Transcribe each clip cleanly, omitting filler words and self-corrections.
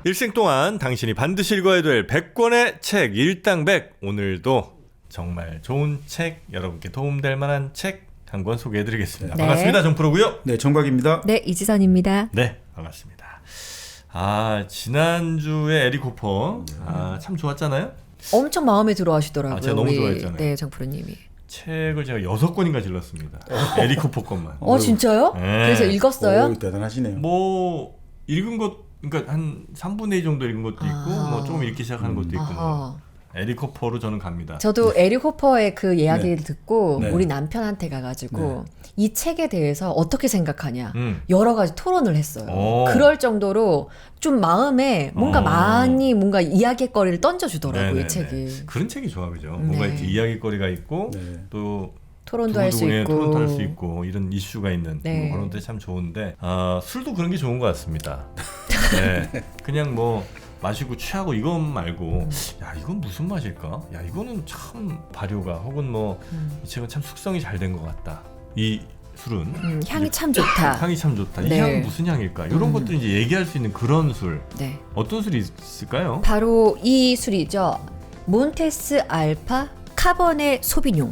일생 동안 당신이 반드시 읽어야 될 100권의 책 일당백. 오늘도 정말 좋은 책, 여러분께 도움될 만한 책 한 권 소개해드리겠습니다. 네. 반갑습니다. 정프로고요. 네, 정박입니다. 네, 이지선입니다. 네, 반갑습니다. 지난주에 에릭 호퍼 참 좋았잖아요. 엄청 마음에 들어 하시더라고요. 제가 너무 좋아했잖아요. 네, 정프로님이. 책을 제가 6권인가 질렀습니다. 에릭 호퍼 것만. 진짜요? 네. 그래서 읽었어요? 대단하시네요. 뭐 읽은 것, 그러니까 한 3분의 2 정도 읽은 것도 있고 뭐 조금 읽기 시작하는 것도 있고 뭐. 에릭 호퍼로 저는 갑니다. 저도 에릭 호퍼의 그 이야기를 네. 듣고 네. 우리 남편한테 가가지고 이 책에 대해서 어떻게 생각하냐 여러 가지 토론을 했어요. 오. 그럴 정도로 좀 마음에 뭔가 많이 뭔가 이야기거리를 던져주더라고요. 네네네. 이 책이. 그런 책이 좋아, 그죠? 뭔가 네. 이렇게 이야기거리가 있고 네. 또 토론도 할 수 두고두고, 있고. 토론도 할 수 있고 이런 이슈가 있는 네. 그런 데 참 좋은데 술도 그런 게 좋은 것 같습니다. 네. 그냥 뭐 마시고 취하고 이건 말고 야 이건 무슨 맛일까? 야 이거는 참 발효가 혹은 뭐 이 책은 참 숙성이 잘 된 것 같다. 이 술은 향이 참 좋다. 향이 참 좋다. 이 네. 향은 무슨 향일까? 이런 것들 이제 얘기할 수 있는 그런 술. 네. 어떤 술이 있을까요? 바로 이 술이죠. 몬테스 알파 카버네 소비뇽.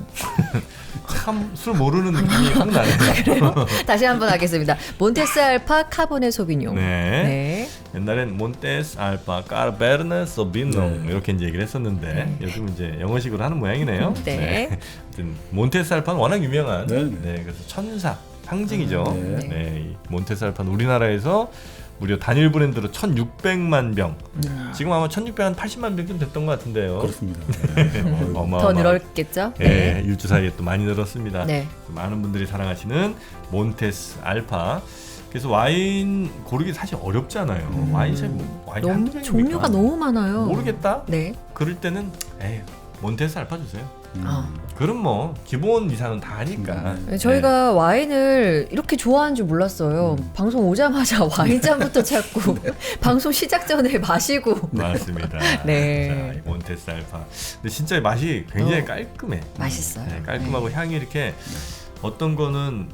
참 술 모르는 느낌이 확 나네요. 다시 한번 하겠습니다. 몬테스 알파 카보네 소비뇽. 네. 옛날엔 몬테스 알파 까베르네 소비뇽 이렇게 이제 얘기를 했었는데 요즘 이제 영어식으로 하는 모양이네요. 네. 하여튼 몬테스 알파는 워낙 유명한 네. 그래서 천사 상징이죠. 네. 이 몬테스 알파는 우리나라에서 무려 단일 브랜드로 1,600만 병. 지금 아마 1,680만 병쯤 됐던 것 같은데요. 그렇습니다. 더 늘었겠죠? 네, 일주 사이에 또 많이 늘었습니다. 네. 많은 분들이 사랑하시는 몬테스 알파. 그래서 와인 고르기 사실 어렵잖아요. 와인이 너무 한두 종류가 너무 많아요. 모르겠다. 네. 그럴 때는 몬테스 알파 주세요. 아. 그럼 뭐 기본 이상은 다 하니까. 저희가 와인을 이렇게 좋아하는 줄 몰랐어요. 방송 오자마자 와인잔부터 찾고 방송 시작 전에 마시고. 맞습니다. 네. 자, 이 몬테스 알파. 근데 진짜 맛이 굉장히 깔끔해. 맛있어요. 네, 깔끔하고 향이 이렇게 어떤 거는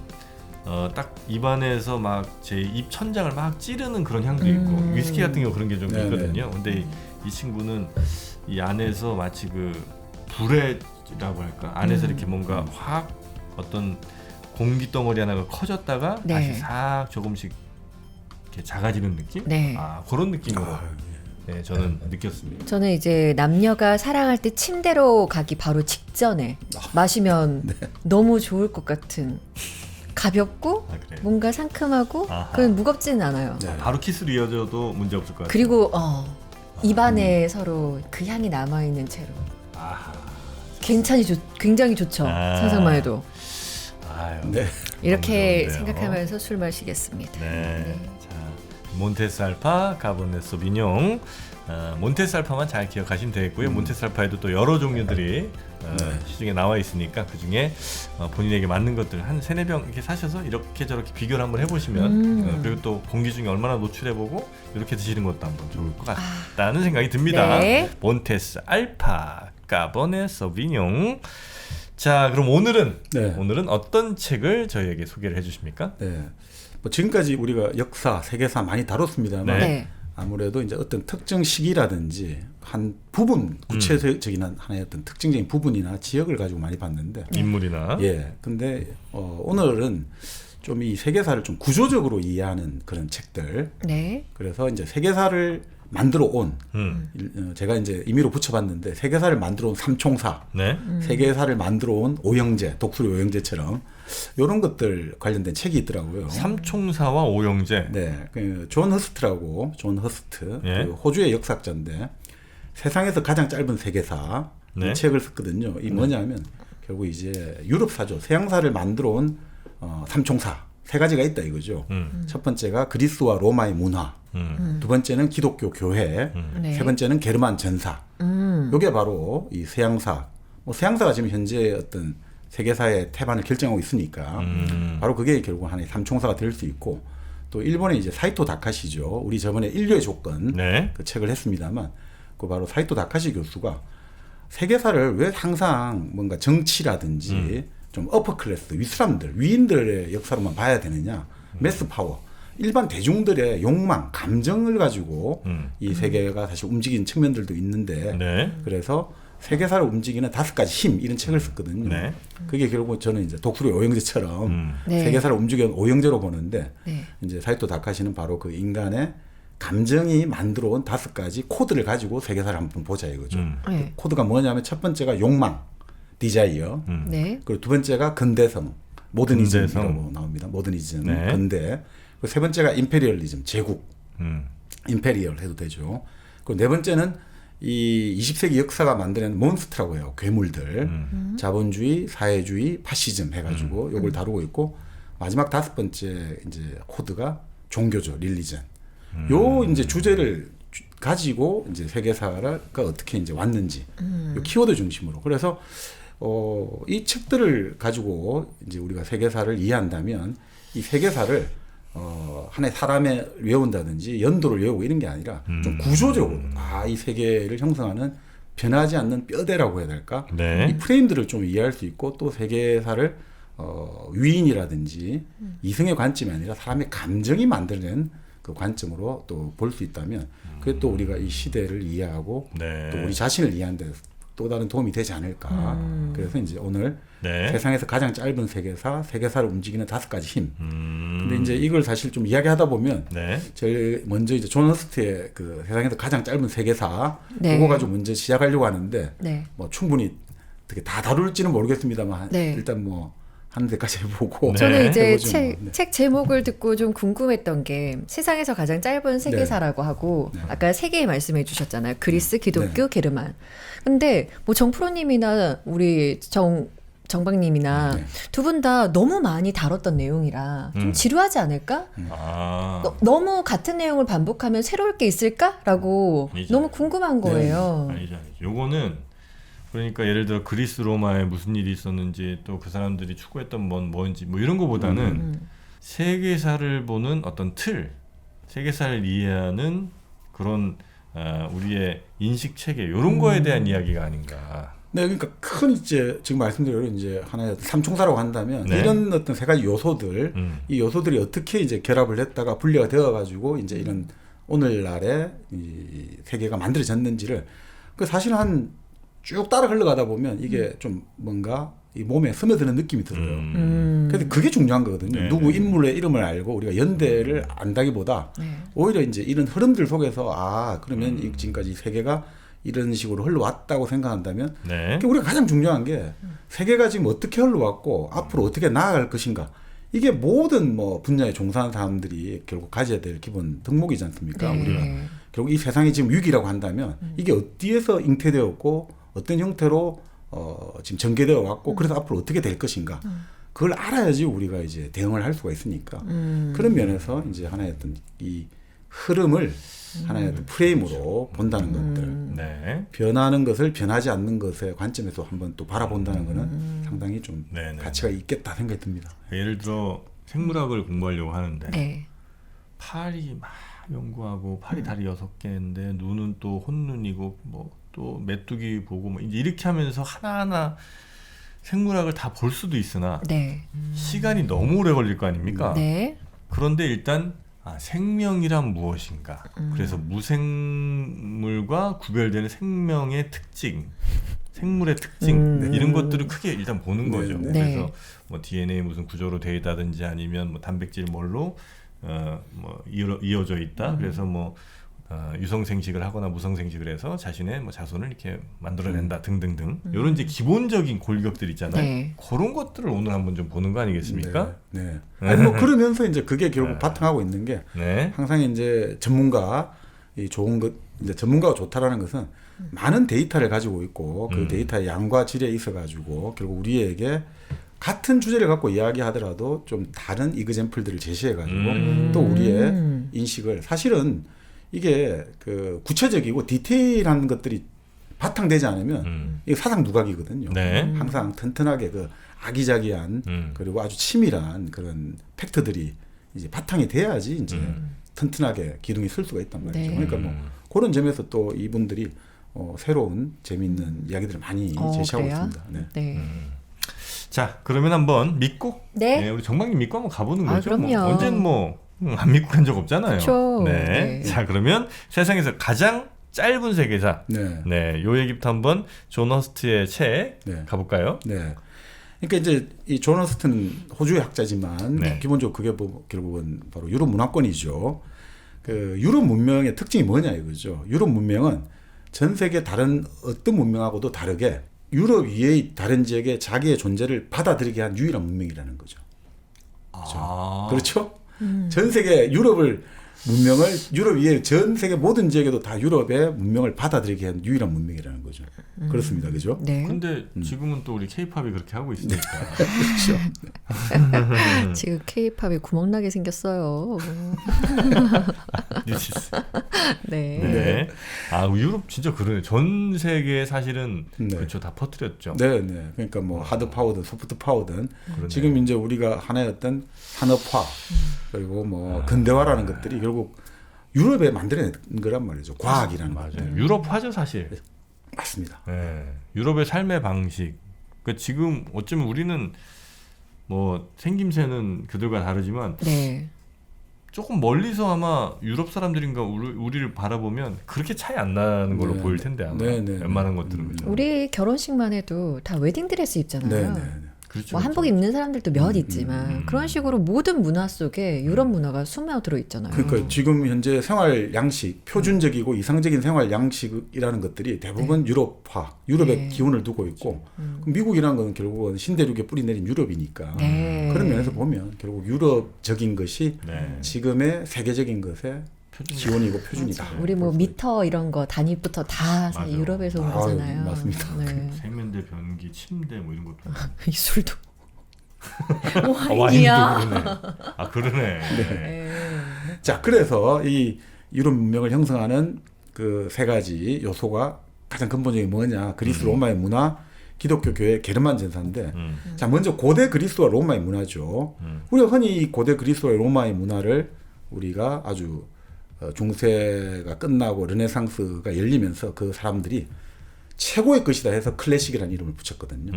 딱 입안에서 막 제 입 천장을 막 찌르는 그런 향도 있고 위스키 같은 경우 그런 게 좀 네네. 있거든요. 근데 이 친구는 이 안에서 마치 그 불에라고 할까 안에서 이렇게 뭔가 확 어떤 공기 덩어리 하나가 커졌다가 네. 다시 싹 조금씩 이렇게 작아지는 느낌? 네. 그런 느낌으로 저는 느꼈습니다. 저는 이제 남녀가 사랑할 때 침대로 가기 바로 직전에 마시면 너무 좋을 것 같은 가볍고 그래요? 뭔가 상큼하고 아하. 그건 무겁지는 않아요. 네. 바로 키스로 이어져도 문제 없을 것 같아요. 그리고 입안에 서로 그 향이 남아있는 채로 아하. 굉장히 좋죠. 상상만 해도. 아유. 네. 이렇게 너무 좋은데요. 생각하면서 술 마시겠습니다. 네. 자, 몬테스 알파, 가보네 소비뇽. 몬테스 알파만 잘 기억하시면 되겠고요. 몬테스 알파에도 또 여러 종류들이 시중에 나와 있으니까 그 중에 본인에게 맞는 것들 한 3-4병 이렇게 사셔서 이렇게 저렇게 비교를 한번 해보시면 그리고 또 공기 중에 얼마나 노출해보고 이렇게 드시는 것도 한번 좋을 것 같다는 생각이 듭니다. 네. 몬테스 알파, 가보네 소비뇽. 자, 그럼 오늘은 어떤 책을 저희에게 소개를 해주십니까? 네. 뭐 지금까지 우리가 역사, 세계사 많이 다뤘습니다만 네. 아무래도 이제 어떤 특정 시기라든지 한 부분 구체적인 하나의 어떤 특징적인 부분이나 지역을 가지고 많이 봤는데 인물이나. 근데 오늘은 좀 이 세계사를 좀 구조적으로 이해하는 그런 책들. 네. 그래서 이제 세계사를 만들어 온 제가 이제 임의로 붙여봤는데 세계사를 만들어 온 삼총사, 네. 세계사를 만들어 온 오영재, 독수리 오영재처럼 이런 것들 관련된 책이 있더라고요. 삼총사와 오영재. 네, 존 허스트라고 존 허스트 예. 그 호주의 역사학자인데 세상에서 가장 짧은 세계사 네. 이 책을 썼거든요. 이 뭐냐면 결국 이제 유럽사죠. 서양사를 만들어 온 삼총사 3가지가 있다 이거죠. 첫 번째가 그리스와 로마의 문화, 두 번째는 기독교 교회, 네. 세 번째는 게르만 전사. 이게 바로 이 서양사. 서양사가 지금 현재 어떤 세계사의 태반을 결정하고 있으니까 바로 그게 결국 하나의 삼총사가 될 수 있고 또 일본의 이제 사이토 다카시죠. 우리 저번에 인류의 조건 그 책을 했습니다만 그 바로 사이토 다카시 교수가 세계사를 왜 항상 뭔가 정치라든지 좀 어퍼 클래스 윗사람들 위인들의 역사로만 봐야 되느냐. 매스 파워. 일반 대중들의 욕망, 감정을 가지고 이 세계가 사실 움직이는 측면들도 있는데 네. 그래서 세계사를 움직이는 5가지 힘 이런 책을 썼거든요. 네. 그게 결국 저는 이제 독수리 오형제처럼 네. 세계사를 움직이는 오형제로 보는데 네. 이제 사이토 다카시는 바로 그 인간의 감정이 만들어온 5가지 코드를 가지고 세계사를 한번 보자 이거죠. 네. 코드가 뭐냐면 첫 번째가 욕망, 디자이어. 네. 그리고 두 번째가 근대성, 모더니즘이라고 근대성. 나옵니다. 모더니즘, 네. 근대. 그리고 세 번째가 임페리얼리즘, 제국. 음. 임페리얼 해도 되죠. 그리고 네 번째는 이 20세기 역사가 만드는 몬스터라고 해요. 괴물들. 자본주의, 사회주의, 파시즘 해가지고 요걸 다루고 있고 마지막 5번째 이제 코드가 종교죠. 릴리전. 요 이제 주제를 가지고 이제 세계사가 어떻게 이제 왔는지 요 키워드 중심으로. 그래서 이 책들을 가지고 이제 우리가 세계사를 이해한다면 이 세계사를 하나의 사람에 외운다든지 연도를 외우고 이런 게 아니라 좀 구조적으로 이 세계를 형성하는 변하지 않는 뼈대라고 해야 될까? 네. 이 프레임들을 좀 이해할 수 있고 또 세계사를 위인이라든지 이성의 관점이 아니라 사람의 감정이 만들어낸 그 관점으로 또 볼 수 있다면 그게 또 우리가 이 시대를 이해하고 네. 또 우리 자신을 이해하는 데 또 다른 도움이 되지 않을까. 그래서 이제 오늘 네. 세상에서 가장 짧은 세계사, 세계사를 움직이는 5가지 힘. 근데 이제 이걸 사실 좀 이야기하다 보면 네. 제일 먼저 이제 존 허스트의 그 세상에서 가장 짧은 세계사 네. 그거 가지고 먼저 시작하려고 하는데 네. 뭐 충분히 어떻게 다 다룰지는 모르겠습니다만 네. 일단 뭐 하는 데까지 해보고 저는 이제 해보죠, 책, 뭐. 네. 책 제목을 듣고 좀 궁금했던 게 세상에서 가장 짧은 세계사라고 하고 아까 세 개 말씀해 주셨잖아요. 그리스, 기독교, 게르만. 근데 뭐 정프로님이나 우리 정박님이나 네. 두 분 다 너무 많이 다뤘던 내용이라 좀 지루하지 않을까? 아. 너무 같은 내용을 반복하면 새로울 게 있을까라고 아니죠. 너무 궁금한 거예요. 아니죠. 요거는 그러니까 예를 들어 그리스 로마에 무슨 일이 있었는지 또 그 사람들이 추구했던 뭔지 뭐 이런 거보다는 세계사를 보는 어떤 틀, 세계사를 이해하는 그런 우리의 인식 체계 이런 거에 대한 이야기가 아닌가. 네, 그러니까 큰 이제 지금 말씀드린 이제 하나의 삼총사라고 한다면 네. 이런 어떤 세 가지 요소들, 이 요소들이 어떻게 이제 결합을 했다가 분리가 되어가지고 이제 이런 오늘날의 이 세계가 만들어졌는지를 그 사실 한 쭉 따라 흘러가다 보면 이게 좀 뭔가 이 몸에 스며드는 느낌이 들어요. 그래서 그게 중요한 거거든요. 네, 누구 네. 인물의 이름을 알고 우리가 연대를 안다기보다 네. 오히려 이제 이런 흐름들 속에서 그러면 이 지금까지 세계가 이런 식으로 흘러왔다고 생각한다면 네. 우리가 가장 중요한 게 세계가 지금 어떻게 흘러왔고 앞으로 어떻게 나아갈 것인가 이게 모든 뭐 분야에 종사하는 사람들이 결국 가져야 될 기본 덕목이지 않습니까? 네. 우리가 결국 이 세상이 지금 위기라고 한다면 이게 어디에서 잉태되었고 어떤 형태로 지금 전개되어 왔고 그래서 앞으로 어떻게 될 것인가 그걸 알아야지 우리가 이제 대응을 할 수가 있으니까 그런 면에서 이제 하나의 어떤 이 흐름을 하나의 어떤 프레임으로 본다는 것들 네. 변하는 것을 변하지 않는 것의 관점에서 한번 또 바라본다는 것은 상당히 좀 네네. 가치가 있겠다 생각이 듭니다. 예를 들어 생물학을 공부하려고 하는데 네. 팔이 막 연구하고 팔이 다리 6개인데 눈은 또 혼눈이고 뭐 또 메뚜기 보고 뭐 이제 이렇게 하면서 하나하나 생물학을 다 볼 수도 있으나 네. 시간이 너무 오래 걸릴 거 아닙니까? 네. 그런데 일단 생명이란 무엇인가? 그래서 무생물과 구별되는 생명의 특징, 생물의 특징 이런 것들을 크게 일단 보는 거죠. 네. 그래서 뭐 DNA 무슨 구조로 되어 있다든지 아니면 뭐 단백질 뭘로 뭐 이어져 있다. 그래서 뭐 유성생식을 하거나 무성생식을 해서 자신의 뭐 자손을 이렇게 만들어낸다 등등등 이런 이제 기본적인 골격들 있잖아요. 네. 그런 것들을 오늘 한번 좀 보는 거 아니겠습니까? 네. 아니 뭐 그러면서 이제 그게 결국 네. 바탕하고 있는 게 네. 항상 이제 전문가 이 좋은 것 이제 전문가가 좋다라는 것은 많은 데이터를 가지고 있고 그 데이터의 양과 질에 있어 가지고 결국 우리에게 같은 주제를 갖고 이야기하더라도 좀 다른 이그젬플들을 제시해 가지고 또 우리의 인식을 사실은 이게 그 구체적이고 디테일한 것들이 바탕되지 않으면 이게 사상 누각이거든요. 네. 항상 튼튼하게 그 아기자기한 그리고 아주 치밀한 그런 팩트들이 이제 바탕이 돼야지 이제 튼튼하게 기둥이 설 수가 있단 말이죠. 네. 그러니까 뭐 그런 점에서 또 이분들이 새로운 재미있는 이야기들을 많이 제시하고 그래요? 있습니다. 네. 네. 자, 그러면 한번 믿고 네. 우리 정박님 믿고 한번 가보는 아, 거죠. 그럼요. 언제는 뭐 안 믿고 간 적 없잖아요. 그쵸. 네. 네. 자, 그러면 세상에서 가장 짧은 세계사. 네. 네. 요 얘기부터 한번 존 허스트의 책 네. 가볼까요? 네. 그러니까 이제 이 존 허스트는 호주의 학자지만 네. 기본적으로 그게 뭐 결국은 바로 유럽 문화권이죠. 그 유럽 문명의 특징이 뭐냐 이거죠. 유럽 문명은 전 세계 다른 어떤 문명하고도 다르게 유럽 이외의 다른 지역에 자기의 존재를 받아들이게 한 유일한 문명이라는 거죠. 아. 그렇죠? 전 세계 문명을 유럽 이외 전 세계 모든 지역에도 다 유럽의 문명을 받아들이게 한 유일한 문명이라는 거죠. 그렇습니다. 그죠? 네. 근데 지금은 또 우리 케이팝이 그렇게 하고 있으니까. 지금 K-팝이 구멍나게 생겼어요. 뉴시스. 네. 네. 아, 유럽 진짜 그러네. 전 세계에 사실은 네. 그렇죠. 다 퍼뜨렸죠. 네, 네. 그러니까 뭐 하드 파워든 소프트 파워든 그러네. 지금 이제 우리가 하나의 어떤 산업화 그리고 뭐 근대화라는 것들이 결국 유럽에 만들어낸 거란 말이죠. 과학이라는 맞아요. 것들. 유럽화죠, 사실. 맞습니다. 네. 유럽의 삶의 방식. 그러니까 지금 어쩌면 우리는 뭐 생김새는 그들과 다르지만 네. 조금 멀리서 아마 유럽 사람들인가 우리를 바라보면 그렇게 차이 안 나는 걸로 네. 보일 텐데 아마 네, 네, 웬만한 네. 것들은 그죠. 우리 결혼식만 해도 다 웨딩드레스 입잖아요. 네, 네, 네. 그렇죠. 뭐 한복 입는 사람들도 몇 있지만 그런 식으로 모든 문화 속에 유럽 문화가 스며들어 있잖아요. 그러니까 지금 현재 생활 양식, 표준적이고 이상적인 생활 양식이라는 것들이 대부분 유럽화, 유럽의 네. 기운을 두고 있고 미국이라는 건 결국은 신대륙에 뿌리 내린 유럽이니까 네. 그런 면에서 보면 결국 유럽적인 것이 네. 지금의 세계적인 것의 기원이고 표준이다. 우리 뭐 미터 이런 거 단위부터 다 맞아요. 유럽에서 온 아유, 거잖아요. 맞습니다. 네. 세면대, 변기, 침대 뭐 이런 것도. 이 술도 아, 와인이야. 와인도 그러네. 아, 그러네. 네. 자, 그래서 이 유럽 문명을 형성하는 그 세 가지 요소가 가장 근본적인 뭐냐? 그리스 로마의 문화, 기독교 교회 게르만 전사인데, 자 먼저 고대 그리스와 로마의 문화죠. 우리가 흔히 이 고대 그리스와 로마의 문화를 우리가 아주 중세가 끝나고 르네상스가 열리면서 그 사람들이 최고의 것이다 해서 클래식이라는 이름을 붙였거든요.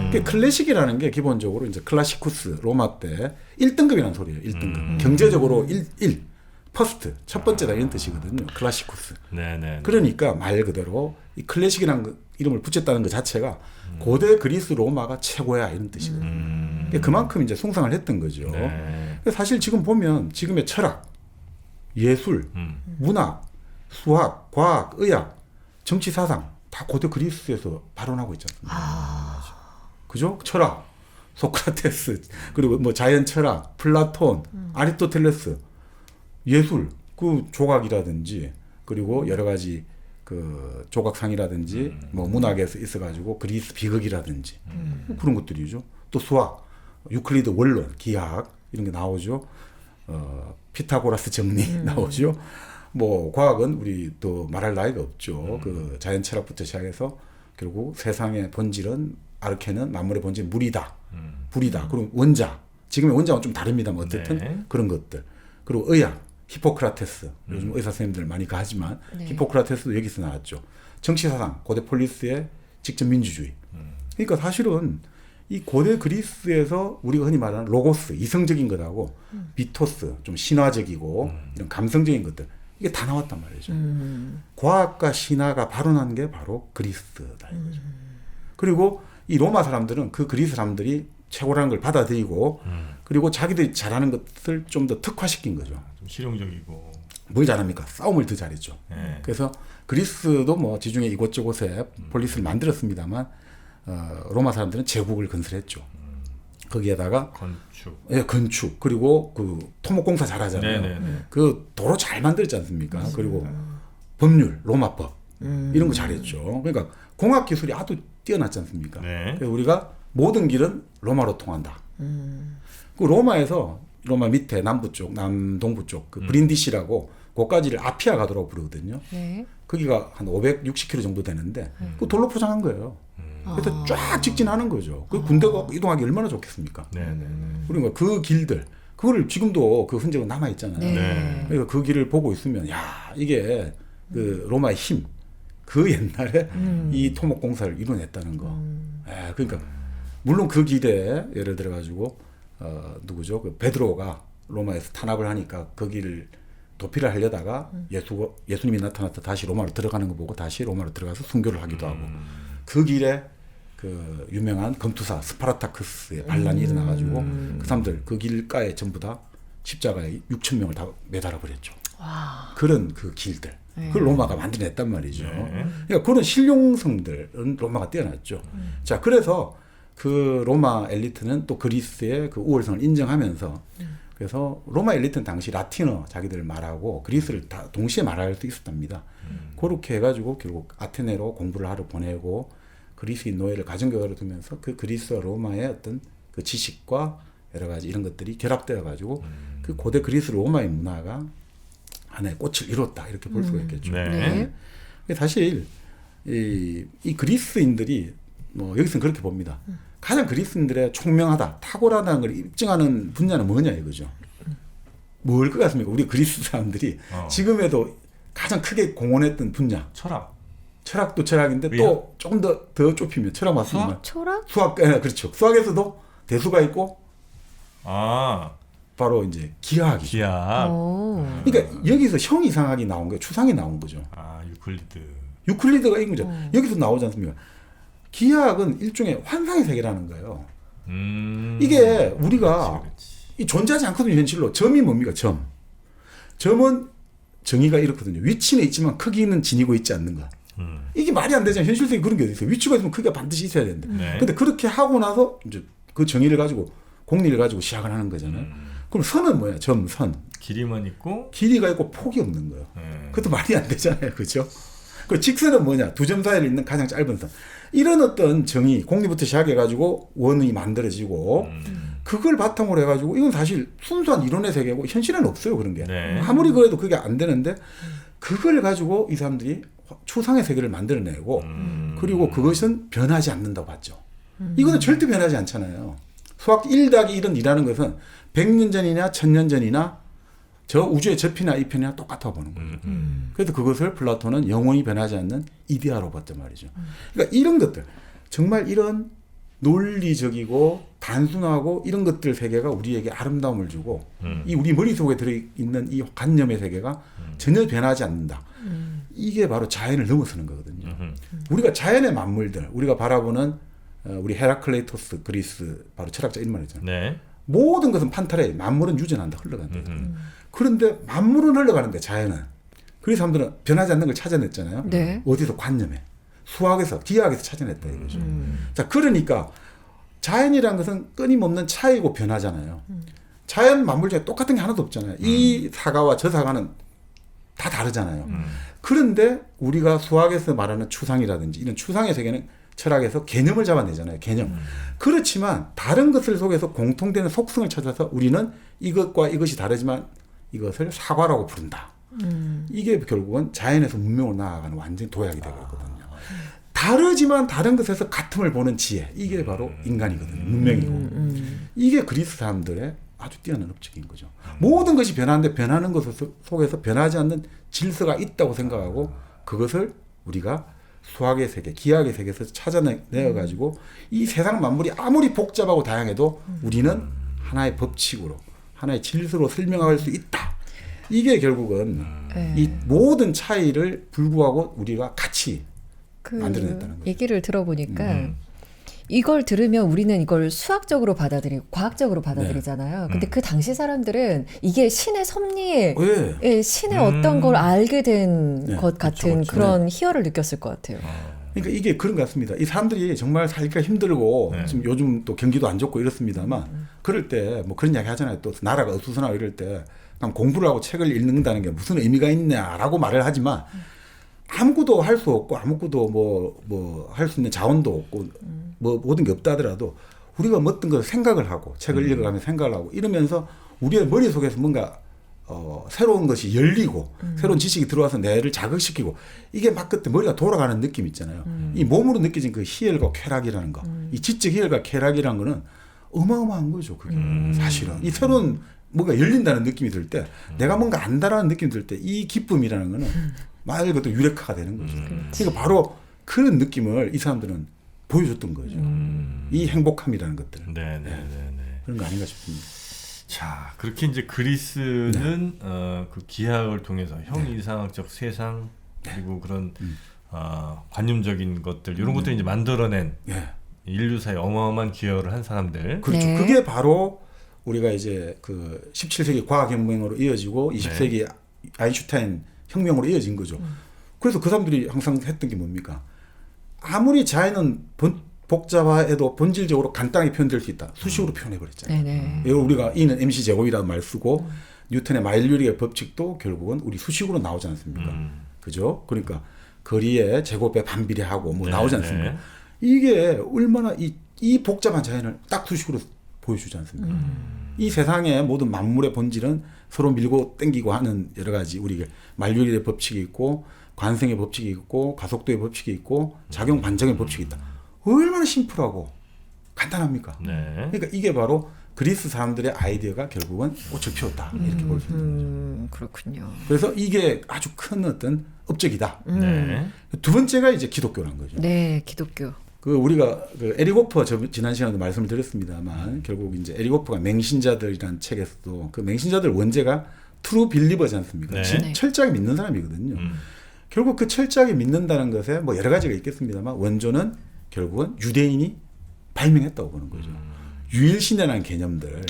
그 클래식이라는 게 기본적으로 이제 클라시쿠스 로마 때 1등급이라는 소리예요. 1등급. 경제적으로 1, 퍼스트, 첫 번째다 이런 뜻이거든요. 클라시쿠스. 네네. 그러니까 말 그대로 이 클래식이라는 이름을 붙였다는 것 자체가 고대 그리스 로마가 최고야 이런 뜻이거든요. 그러니까 그만큼 이제 숭상을 했던 거죠. 네. 사실 지금 보면 지금의 철학, 예술, 문학, 수학, 과학, 의학, 정치 사상 다 고대 그리스에서 발원하고 있지 않습니까? 그죠? 철학, 소크라테스, 그리고 뭐 자연 철학, 플라톤, 아리스토텔레스, 예술, 그 조각이라든지 그리고 여러 가지 그 조각상이라든지 뭐 문학에서 있어가지고 그리스 비극이라든지 그런 것들이죠. 또 수학, 유클리드 원론, 기하학 이런 게 나오죠. 피타고라스 정리 나오죠. 뭐 과학은 우리 또 말할 나위가 없죠. 그 자연 철학부터 시작해서 결국 세상의 본질은 아르케는 만물의 본질은 물이다, 불이다. 그리고 원자, 지금의 원자는 좀 다릅니다만 어쨌든 네. 그런 것들. 그리고 의학, 히포크라테스. 요즘 의사 선생님들 많이 가지만 네. 히포크라테스도 여기서 나왔죠. 정치 사상, 고대 폴리스의 직접 민주주의. 그러니까 사실은 이 고대 그리스에서 우리가 흔히 말하는 로고스, 이성적인 것하고 미토스, 좀 신화적이고 이런 감성적인 것들 이게 다 나왔단 말이죠. 과학과 신화가 발원한 게 바로 그리스다 이거죠. 그리고 이 로마 사람들은 그 그리스 사람들이 최고라는 걸 받아들이고 그리고 자기들이 잘하는 것을 좀 더 특화시킨 거죠. 좀 실용적이고. 뭘 잘합니까? 싸움을 더 잘했죠. 네. 그래서 그리스도 뭐 지중해 이곳저곳에 폴리스를 만들었습니다만 로마 사람들은 제국을 건설했죠. 거기에다가 건축. 예, 건축 그리고 그 토목공사 잘하잖아요. 네네네. 그 도로 잘 만들었지 않습니까? 그리고 법률, 로마법 이런 거 잘했죠. 그러니까 공학 기술이 아주 뛰어났지 않습니까? 네. 그래서 우리가 모든 길은 로마로 통한다. 그 로마에서 로마 밑에 남부 쪽, 남동부 쪽 그 브린디시라고 고까지를 아피아 가도라고 부르거든요. 네. 거기가 한 560km 정도 되는데 그 돌로 포장한 거예요. 그래서 쫙 직진하는 거죠. 그 군대가 이동하기 얼마나 좋겠습니까? 네네. 그러니까 그 길들, 그거를 지금도 그 흔적은 남아 있잖아요. 네. 그러니까 그 길을 보고 있으면 야 이게 그 로마의 힘, 그 옛날에 이 토목공사를 이뤄냈다는 거. 그러니까 물론 그 길에 예를 들어 가지고 누구죠? 그 베드로가 로마에서 탄압을 하니까 거기를 도피를 하려다가 예수님이 나타나서 다시 로마로 들어가는 거 보고 다시 로마로 들어가서 순교를 하기도 하고 그 길에 그 유명한 검투사 스파르타쿠스의 반란이 일어나가지고 그 사람들 그 길가에 전부 다 십자가에 6천 명을 다 매달아 버렸죠. 그런 그 길들 그걸 로마가 만들어냈단 말이죠. 그러니까 그런 실용성들은 로마가 뛰어났죠. 자, 그래서 그 로마 엘리트는 또 그리스의 그 우월성을 인정하면서 그래서 로마 엘리트는 당시 라틴어 자기들 말하고 그리스를 다 동시에 말할 수 있었답니다. 그렇게 해가지고 결국 아테네로 공부를 하러 보내고 그리스인 노예를 가정교화로 두면서 그 그리스와 로마의 어떤 그 지식과 여러 가지 이런 것들이 결합되어가지고 그 고대 그리스 로마의 문화가 하나의 꽃을 이뤘다 이렇게 볼 수가 있겠죠. 네. 사실 이 그리스인들이 뭐 여기서는 그렇게 봅니다. 가장 그리스인들의 총명하다, 탁월하다는 걸 입증하는 분야는 뭐냐 이거죠. 뭘 것 같습니까? 우리 그리스 사람들이 지금에도 가장 크게 공헌했던 분야. 철학도 철학인데 또 조금 더 좁히면 철학 맞습니다. 철학? 수학, 그렇죠. 수학에서도 대수가 있고 바로 이제 기하학이죠. 기하학. 그러니까 여기서 형이상학이 나온 거예요. 추상이 나온 거죠. 유클리드가 인 거죠. 여기서 나오지 않습니까? 기하학은 일종의 환상의 세계라는 거예요. 이게 우리가 이 존재하지 않거든요. 현실로. 점이 뭡니까? 점은 정의가 이렇거든요. 위치는 있지만 크기는 지니고 있지 않는 것. 이게 말이 안 되잖아요. 현실 속에 그런 게 어디 있어요. 위치가 있으면 크기가 반드시 있어야 되는데. 근데 그렇게 하고 나서 이제 그 정의를 가지고 공리를 가지고 시작을 하는 거잖아요. 그럼 선은 뭐야? 선. 길이만 있고 길이가 있고 폭이 없는 거예요. 그것도 말이 안 되잖아요. 그렇죠? 그 직선은 뭐냐? 두 점 사이를 있는 가장 짧은 선. 이런 어떤 정의, 공리부터 시작해가지고 원이 만들어지고 그걸 바탕으로 해가지고 이건 사실 순수한 이론의 세계고 현실에는 없어요. 그런 게. 아무리 그래도 그게 안 되는데 그걸 가지고 이 사람들이 추상의 세계를 만들어내고 그리고 그것은 변하지 않는다고 봤죠. 이거는 절대 변하지 않잖아요. 수학 1+1은 2라는 것은 100년 전이나 1000년 전이나 저 우주의 저 편이나 이 편이나 똑같아 보는 거예요. 그래서 그것을 플라톤은 영원히 변하지 않는 이데아로 봤단 말이죠. 그러니까 이런 것들, 정말 이런 논리적이고 단순하고 이런 것들 세계가 우리에게 아름다움을 주고 이 우리 머릿속에 들어있는 이 관념의 세계가 전혀 변하지 않는다. 이게 바로 자연을 넘어서는 거거든요. 우리가 자연의 만물들, 우리가 바라보는 우리 헤라클레이토스 그리스 바로 철학자 일말이잖아요. 모든 것은 판타레, 만물은 유전한다, 흘러간다. 그런데 만물은 흘러가는데 자연은. 그래서 사람들은 변하지 않는 걸 찾아냈잖아요. 어디서? 관념에. 수학에서, 기하학에서 찾아냈다 이거죠. 자, 그러니까 자연이라는 것은 끊임없는 차이고 변하잖아요. 자연 만물 중에 똑같은 게 하나도 없잖아요. 이 사과와 저 사과는 다 다르잖아요. 그런데 우리가 수학에서 말하는 추상이라든지 이런 추상의 세계는 철학에서 개념을 잡아내잖아요. 개념. 그렇지만 다른 것을 속에서 공통되는 속성을 찾아서 우리는 이것과 이것이 다르지만 이것을 사과라고 부른다. 이게 결국은 자연에서 문명으로 나아가는 완전 도약이 되거든요. 다르지만 다른 것에서 같음을 보는 지혜. 이게 바로 인간이거든요. 문명이고. 이게 그리스 사람들의 아주 뛰어난 업적인 거죠. 모든 것이 변하는데 변하는 것 속에서 변하지 않는 질서가 있다고 생각하고 그것을 우리가 수학의 세계, 기하학의 세계에서 찾아내어가지고 이 세상 만물이 아무리 복잡하고 다양해도 우리는 하나의 법칙으로, 하나의 질서로 설명할 수 있다. 이게 결국은 이 모든 차이를 불구하고 우리가 같이 만들어냈다는 거죠. 얘기를 들어보니까 이걸 들으면 우리는 이걸 수학적으로 받아들이고 과학적으로 받아들이잖아요. 근데 그 당시 사람들은 이게 신의 섭리에 신의 어떤 걸 알게 된 것 같은 그런 희열을 느꼈을 것 같아요. 그러니까 이게 그런 것 같습니다. 이 사람들이 정말 살기가 힘들고 지금 요즘 또 경기도 안 좋고 이렇습니다만 그럴 때 뭐 그런 이야기 하잖아요. 또 나라가 어수선하고 이럴 때 그냥 공부를 하고 책을 읽는다는 게 무슨 의미가 있냐라고 말을 하지만 아무것도 할 수 없고 아무것도 뭐 할 수 있는 자원도 없고 뭐 모든 게 없다 하더라도 우리가 어떤 걸 생각을 하고 책을 읽어가면서 생각을 하고 이러면서 우리의 머릿속에서 뭔가 새로운 것이 열리고 새로운 지식이 들어와서 뇌를 자극시키고 이게 막 그때 머리가 돌아가는 느낌 있잖아요. 이 몸으로 느껴진 그 희열과 쾌락이라는 거, 이 지적 희열과 쾌락이라는 거는 어마어마한 거죠. 그게 사실은 이 새로운 뭔가 열린다는 느낌이 들 때 내가 뭔가 안다라는 느낌이 들 때 이 기쁨이라는 거는 말 그대로 유레카가 되는 거죠. 그러니까 바로 그런 느낌을 이 사람들은 보여줬던 거죠. 이 행복함이라는 것들은. 그런 거 아닌가 싶습니다. 자, 그렇게 이제 그리스는 그 기하학을 통해서 형이상학적 세상 그리고 그런 관념적인 것들 이런 것들 이제 만들어낸 인류사에 어마어마한 기여를 한 사람들. 그렇죠. 네. 그게 바로 우리가 이제 그 17세기 과학혁명으로 이어지고 20세기 아인슈타인 혁명으로 이어진 거죠. 그래서 그 사람들이 항상 했던 게 뭡니까? 아무리 자연은 복잡해도 본질적으로 간단하게 표현될 수 있다. 수식으로 표현해버렸잖아요. 네네. 우리가 E는 MC 제곱이라는 말 쓰고 뉴턴의 마일리의 법칙도 결국은 우리 수식으로 나오지 않습니까? 그죠? 그러니까 거리의 제곱에 반비례하고 뭐 나오지 않습니까? 이게 얼마나 이 복잡한 자연을 딱 수식으로 보여주지 않습니까? 이 세상의 모든 만물의 본질은 서로 밀고 땡기고 하는 여러 가지 우리 만류의 법칙이 있고 관성의 법칙이 있고 가속도의 법칙이 있고 작용 반작용의 법칙이 있다. 얼마나 심플하고 간단합니까? 네. 그러니까 이게 바로 그리스 사람들의 아이디어가 결국은 꽃을 피웠다 이렇게 볼 수 있는 거죠. 그렇군요. 그래서 이게 아주 큰 어떤 업적이다. 네. 두 번째가 이제 기독교라는 거죠. 네, 기독교. 그 우리가 그 에릭 호퍼 지난 시간에도 말씀을 드렸습니다만 결국 이제 에릭 호퍼가 맹신자들이라는 책에서도 그 맹신자들 원제가 트루 빌리버지 않습니까? 네. 철저하게 믿는 사람이거든요. 결국 그 철저하게 믿는다는 것에 뭐 여러 가지가 있겠습니다만 원조는 결국은 유대인이 발명했다고 보는 거죠. 유일신이라는 개념들.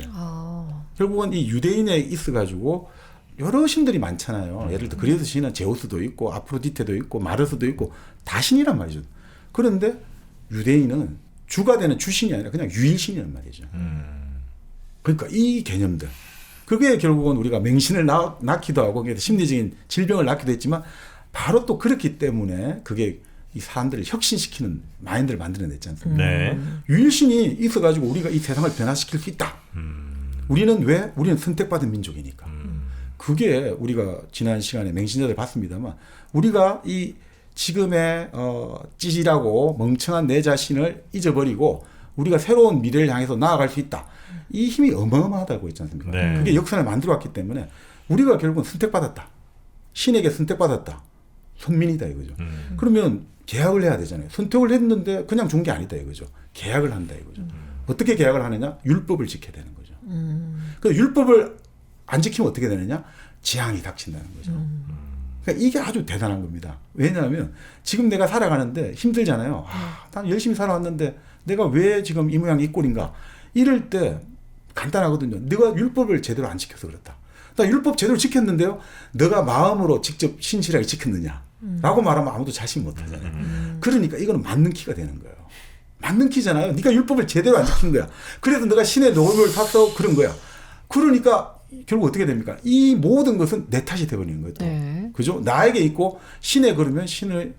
결국은 이 유대인에 있어가지고 여러 신들이 많잖아요. 예를 들어 그리스 신은 제우스도 있고 아프로디테도 있고 마르스도 있고 다 신이란 말이죠. 그런데 유대인은 주가 되는 주신이 아니라 그냥 유일신이란 말이죠. 그러니까 이 개념들. 그게 결국은 우리가 맹신을 낳기도 하고 심리적인 질병을 낳기도 했지만 바로 또 그렇기 때문에 그게 이 사람들을 혁신시키는 마인드를 만들어냈지 않습니까? 네. 유일신이 있어가지고 우리가 이 세상을 변화시킬 수 있다. 우리는 왜? 우리는 선택받은 민족이니까. 그게 우리가 지난 시간에 맹신자들 봤습니다만 우리가 이 지금의 찌질하고 멍청한 내 자신을 잊어버리고 우리가 새로운 미래를 향해서 나아갈 수 있다. 이 힘이 어마어마하다고 했지 않습니까? 네. 그게 역사를 만들어왔기 때문에 우리가 결국은 선택받았다. 신에게 선택받았다. 선민이다 이거죠. 그러면 계약을 해야 되잖아요. 선택을 했는데 그냥 준 게 아니다 이거죠. 계약을 한다 이거죠. 어떻게 계약을 하느냐? 율법을 지켜야 되는 거죠. 그 율법을 안 지키면 어떻게 되느냐? 재앙이 닥친다는 거죠. 그러니까 이게 아주 대단한 겁니다. 왜냐하면 지금 내가 살아가는데 힘들잖아요. 난 열심히 살아왔는데 내가 왜 지금 이 모양 이 꼴인가? 이럴 때 간단하거든요. 네가 율법을 제대로 안 지켜서 그렇다. 나 율법 제대로 지켰는데요. 너가 마음으로 직접 신실하게 지켰느냐? 라고 말하면 아무도 자신 못하잖아요. 그러니까 이거는 맞는 키가 되는 거예요. 맞는 키잖아요. 네가 율법을 제대로 안 지킨 거야. 그래서 너가 신의 노임을 샀어 그런 거야. 그러니까 결국 어떻게 됩니까? 이 모든 것은 내 탓이 되어버리는 거예요. 네. 그죠? 나에게 있고 신에 그러면 신을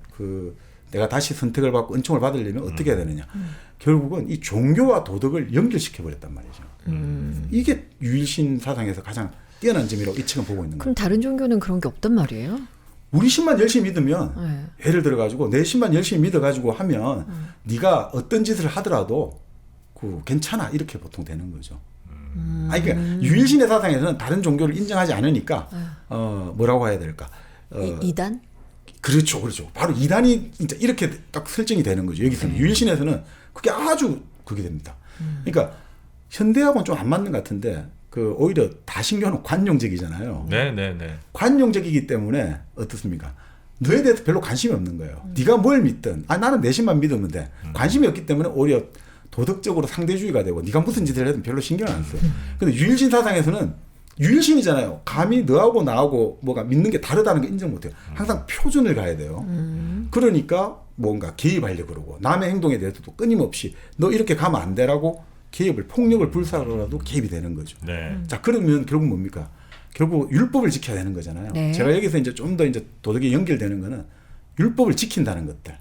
내가 다시 선택을 받고 은총을 받으려면 어떻게 해야 되느냐? 결국은 이 종교와 도덕을 연결시켜 버렸단 말이죠. 이게 유일신 사상에서 가장 뛰어난 점이라고 이 책은 보고 있는 거예요. 그럼 다른 종교는 그런 게 없단 말이에요? 우리 신만 열심히 믿으면 네. 예를 들어가지고 내 신만 열심히 믿어가지고 하면 네가 어떤 짓을 하더라도 괜찮아 이렇게 보통 되는 거죠. 아니 그러니까 유일신의 사상에서는 다른 종교를 인정하지 않으니까 뭐라고 해야 될까? 이단? 그렇죠, 그렇죠. 바로 이단이 진짜 이렇게 딱 설정이 되는 거죠. 여기서는 유일신에서는 그게 아주 그게 됩니다. 그러니까 현대하고는 좀 안 맞는 것 같은데 오히려 다신교는 관용적이잖아요. 네. 관용적이기 때문에 어떻습니까? 너에 대해서 별로 관심이 없는 거예요. 네가 뭘 믿든 나는 내 신만 믿으면 돼. 관심이 없기 때문에 오히려 도덕적으로 상대주의가 되고 네가 무슨 짓을 해도 별로 신경 안 써요. 근데 유일신 사상에서는 유일신이잖아요. 감히 너하고 나하고 뭐가 믿는 게 다르다는 게 인정 못해요. 항상 표준을 가야 돼요. 그러니까 뭔가 개입하려고 그러고 남의 행동에 대해서도 끊임없이 너 이렇게 가면 안 돼라고 폭력을 불사하더라도 개입이 되는 거죠. 네. 자, 그러면 결국 뭡니까? 결국 율법을 지켜야 되는 거잖아요. 네. 제가 여기서 이제 좀 더 이제 도덕이 연결되는 거는 율법을 지킨다는 것들.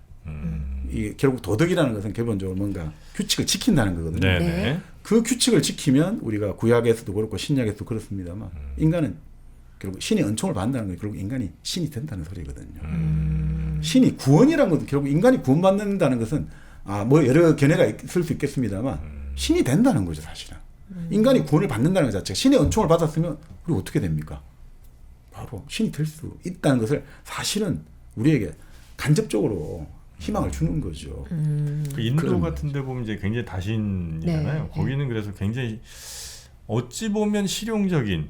이 결국 도덕이라는 것은 기본적으로 뭔가 규칙을 지킨다는 거거든요. 네. 그 규칙을 지키면 우리가 구약에서도 그렇고 신약에서도 그렇습니다만 인간은 결국 신의 은총을 받는다는 건 결국 인간이 신이 된다는 소리거든요. 신이 구원이라는 것은 결국 인간이 구원받는다는 것은 뭐 여러 견해가 있을 수 있겠습니다만 신이 된다는 거죠, 사실은. 인간이 구원을 받는다는 것 자체가 신의 은총을 받았으면 우리 어떻게 됩니까? 바로 신이 될 수 있다는 것을 사실은 우리에게 간접적으로 희망을 주는 거죠. 그 인도 같은 데 보면 이제 굉장히 다신이잖아요. 네. 거기는 그래서 굉장히 어찌 보면 실용적인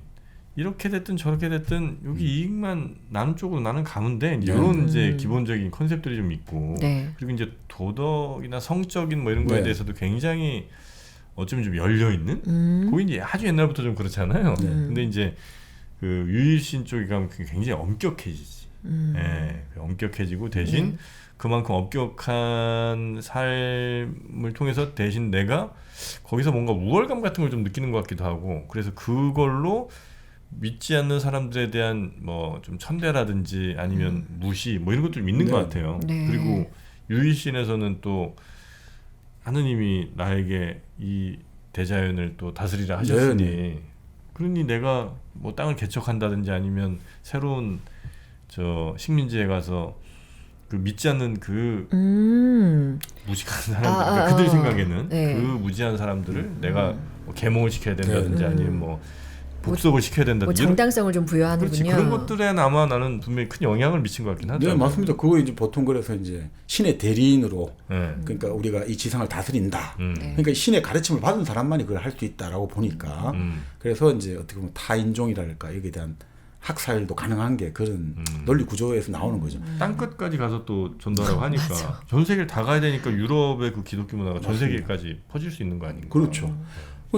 이렇게 됐든 저렇게 됐든 여기 이익만 나는 쪽으로 나는 가면 돼. 이런 이제 기본적인 컨셉들이 좀 있고 네. 그리고 이제 도덕이나 성적인 뭐 이런 거에 네. 대해서도 굉장히 어쩌면 좀 열려 있는. 그게 이제 아주 옛날부터 좀 그렇잖아요. 근데 이제 그 유일신 쪽에 가면 그게 굉장히 엄격해지지. 예, 엄격해지고 대신 그만큼 엄격한 삶을 통해서 대신 내가 거기서 뭔가 우월감 같은 걸 좀 느끼는 것 같기도 하고 그래서 그걸로 믿지 않는 사람들에 대한 뭐 좀 천대라든지 아니면 무시 뭐 이런 것도 좀 있는 네. 것 같아요. 네. 그리고 유일신에서는 또 하느님이 나에게 이 대자연을 또 다스리라 하셨으니 네. 그러니 내가 뭐 땅을 개척한다든지 아니면 새로운 저 식민지에 가서 그 믿지 않는 그 무식한 사람들 그러니까 그들 생각에는 네. 그 무지한 사람들을 내가 뭐 계몽을 시켜야 된다든지 네. 아니면 뭐 복속을 시켜야 뭐 된다든지 정당성을 좀 그렇지 부여하는군요. 그런 것들에 아마 나는 분명히 큰 영향을 미친 것 같긴 네, 하더라고요. 맞습니다. 그거 이제 보통 그래서 이제 신의 대리인으로 네. 그러니까 우리가 이 지상을 다스린다. 네. 그러니까 신의 가르침을 받은 사람만이 그걸 할 수 있다라고 보니까 그래서 이제 어떻게 보면 타인종이랄까 여기에 대한 학살도 가능한 게 그런 논리 구조에서 나오는 거죠. 땅 끝까지 가서 또 전도하라고 하니까 전 세계를 다 가야 되니까 유럽의 그 기독교 문화가 전 세계까지 퍼질 수 있는 거 아닌가? 그렇죠.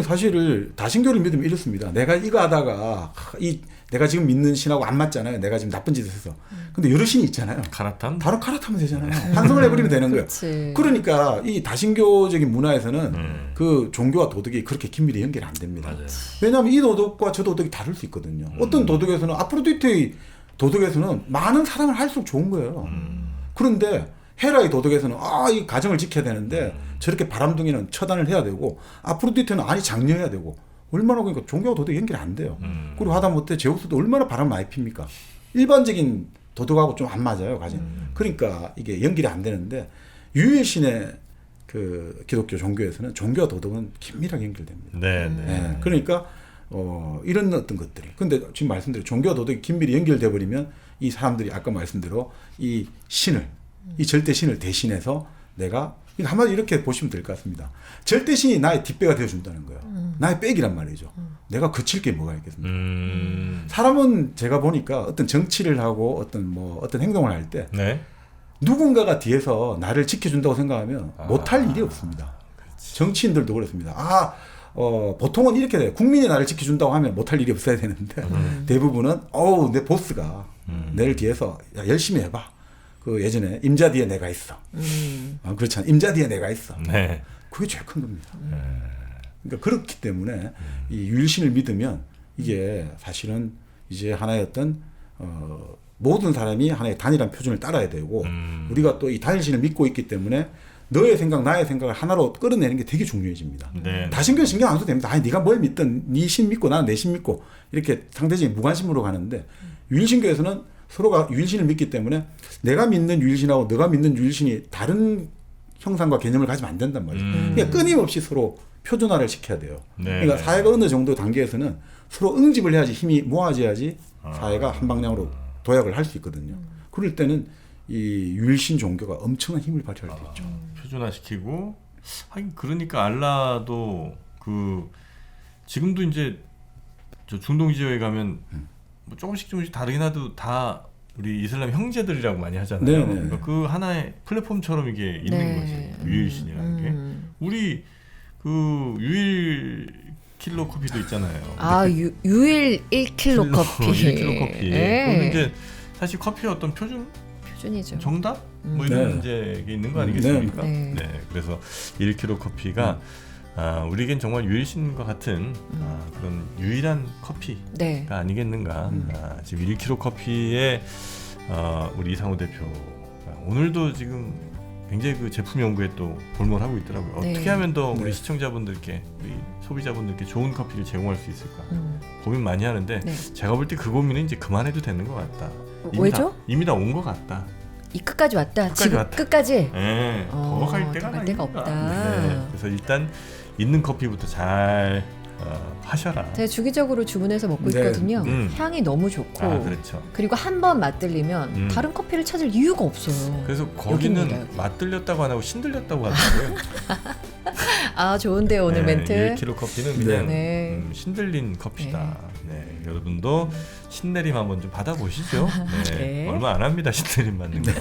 사실을 다신교를 믿으면 이렇습니다. 내가 이거 하다가 내가 지금 믿는 신하고 안 맞잖아요. 내가 지금 나쁜 짓을 해서. 근데 여러 신이 있잖아요. 갈아탄? 바로 갈아타면 되잖아요. 환승을 해버리면 되는 거예요. 그렇지. 그러니까 이 다신교적인 문화에서는 그 종교와 도덕이 그렇게 긴밀히 연결이 안 됩니다. 맞아요. 왜냐하면 이 도덕과 저 도덕이 다를 수 있거든요. 어떤 도덕에서는 아프로디테의 도덕에서는 많은 사랑을 할수록 좋은 거예요. 그런데 헤라의 도덕에서는 이 가정을 지켜야 되는데 저렇게 바람둥이는 처단을 해야 되고 아프로디테는 아니 장려해야 되고 얼마나 그러니까 종교와 도덕이 연결이 안 돼요. 그리고 하다못해 제우스도 얼마나 바람 많이 핍니까? 일반적인 도덕하고 좀 안 맞아요, 가진. 그러니까 이게 연결이 안 되는데 유일신의 그 기독교 종교에서는 종교와 도덕은 긴밀하게 연결됩니다. 네, 네. 네, 그러니까 이런 어떤 것들이. 근데 지금 말씀드린 종교와 도덕이 긴밀히 연결돼 버리면 이 사람들이 아까 말씀대로 이 신을 이 절대 신을 대신해서 내가 한마디로 이렇게 보시면 될 것 같습니다. 절대 신이 나의 뒷배가 되어 준다는 거예요. 나의 백이란 말이죠. 내가 거칠 게 뭐가 있겠습니까? 사람은 제가 보니까 어떤 정치를 하고 어떤 행동을 할 때 네. 누군가가 뒤에서 나를 지켜준다고 생각하면 못할 일이 없습니다. 정치인들도 그렇습니다. 보통은 이렇게 돼요. 국민이 나를 지켜준다고 하면 못할 일이 없어야 되는데 대부분은 내 보스가 내를 뒤에서 야, 열심히 해봐. 그 예전에 임자 뒤에 내가 있어. 그렇잖아. 임자 뒤에 내가 있어. 네. 그게 제일 큰 겁니다. 그러니까 그렇기 때문에 이 유일신을 믿으면 이게 사실은 이제 하나의 어떤 모든 사람이 하나의 단일한 표준을 따라야 되고 우리가 또 이 단일신을 믿고 있기 때문에 너의 생각, 나의 생각을 하나로 끌어내는 게 되게 중요해집니다. 네. 다신교 신경 안 써도 됩니다. 네가 뭘 믿든 네 신 믿고 나는 내 신 믿고 이렇게 상대적인 무관심으로 가는데 유일신교에서는 서로가 유일신을 믿기 때문에 내가 믿는 유일신하고 너가 믿는 유일신이 다른 형상과 개념을 가지면 안 된단 말이에요. 그러니까 끊임없이 서로 표준화를 시켜야 돼요. 네, 그러니까 네. 사회가 어느 정도 단계에서는 서로 응집을 해야지 힘이 모아져야지 사회가 한 방향으로 도약을 할 수 있거든요. 그럴 때는 이 유일신 종교가 엄청난 힘을 발휘할 때 있죠. 표준화시키고 하긴 그러니까 알라도 그 지금도 이제 저 중동 지역에 가면 뭐 조금씩 다르긴 하도 다 우리 이슬람 형제들이라고 많이 하잖아요. 네네. 그러니까 그 하나의 플랫폼처럼 이게 있는 네. 거지. 유일신이라는 게. 우리 그 유일 킬로 커피도 있잖아요. 유일 1kg 커피. 1kg 커피. 네. 그건 이제 사실 커피의 어떤 표준이죠. 정답? 뭐 이런 네. 이제 게 있는 거 아니겠습니까? 네. 네. 그래서 1kg 커피가 우리에겐 정말 유일신과 같은 그런 유일한 커피가 네. 아니겠는가. 지금 1kg 커피에 우리 이상호 대표가 오늘도 지금 굉장히 그 제품 연구에 또 볼몰하고 있더라고요. 네. 어떻게 하면 더 우리 네. 시청자분들께, 우리 소비자분들께 좋은 커피를 제공할 수 있을까 고민 많이 하는데 네. 제가 볼 때 그 고민은 이제 그만해도 되는 것 같다. 왜죠? 이미 다 온 것 같다. 이 끝까지 왔다. 끝까지 지금 왔다. 끝까지. 네, 더 갈 때가 더갈 데가 아닌가. 없다. 네, 그래서 일단 있는 커피부터 잘 하셔라. 제가 주기적으로 주문해서 먹고 네. 있거든요. 음. 향이 너무 좋고 그렇죠. 그리고 한 번 맛들리면 다른 커피를 찾을 이유가 없어요. 그래서 거기는 여기입니다, 여기. 맛들렸다고 안 하고 신들렸다고 하더라고요. 아 좋은데요 오늘 멘트. 1kg 커피는 그냥 네. 신들린 커피다. 네. 여러분도 신내림 한번 좀 받아보시죠. 네. 네. 얼마 안 합니다. 신내림 받는 거.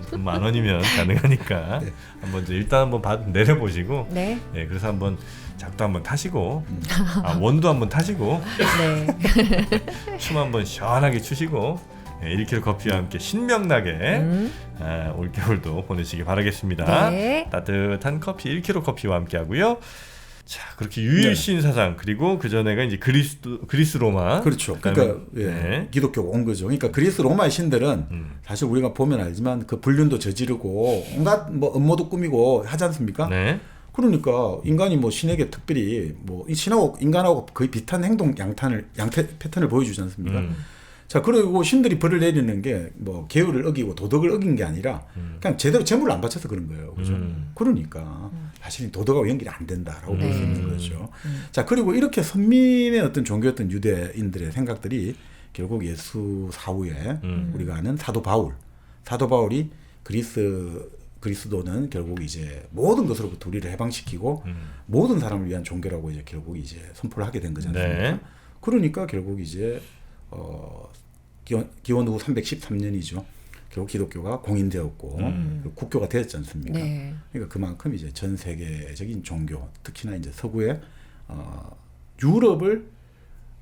돈 10,000원이면 가능하니까 한번 일단 한번 내려보시고 네. 네, 그래서 한번 작도 한번 타시고 원도 한번 타시고 네. 춤 한번 시원하게 추시고 1kg 커피와 함께 신명나게 올겨울도 보내시기 바라겠습니다. 네. 따뜻한 커피 1kg 커피와 함께 하고요. 자, 그렇게 유일신 사상 그리고 그 전에가 이제 그리스 로마. 그렇죠. 그다음에, 그러니까 네. 기독교가 온 거죠. 그러니까 그리스 로마의 신들은 사실 우리가 보면 알지만 그 불륜도 저지르고 온갖 뭐 음모도 꾸미고 하지 않습니까? 네. 그러니까 인간이 뭐 신에게 특별히 뭐 이 신하고 인간하고 거의 비슷한 행동 양태 패턴을 보여주지 않습니까? 자, 그리고 신들이 벌을 내리는 게 뭐 계율을 어기고 도덕을 어긴 게 아니라 그냥 제대로 재물을 안 바쳐서 그런 거예요. 그죠? 그러니까 사실 도덕하고 연결이 안 된다라고 볼 수 있는 거죠. 자, 그리고 이렇게 선민의 어떤 종교였던 유대인들의 생각들이 결국 예수 사후에 우리가 아는 사도 바울이 그리스도는 결국 이제 모든 것으로부터 우리를 해방시키고 모든 사람을 위한 종교라고 이제 결국 이제 선포를 하게 된 거지 않습니까? 네. 그러니까 결국 이제 기원 후 313년이죠. 결국 기독교가 공인되었고 그리고 국교가 되었지 않습니까? 네. 그러니까 그만큼 이제 전 세계적인 종교, 특히나 이제 서구의 유럽을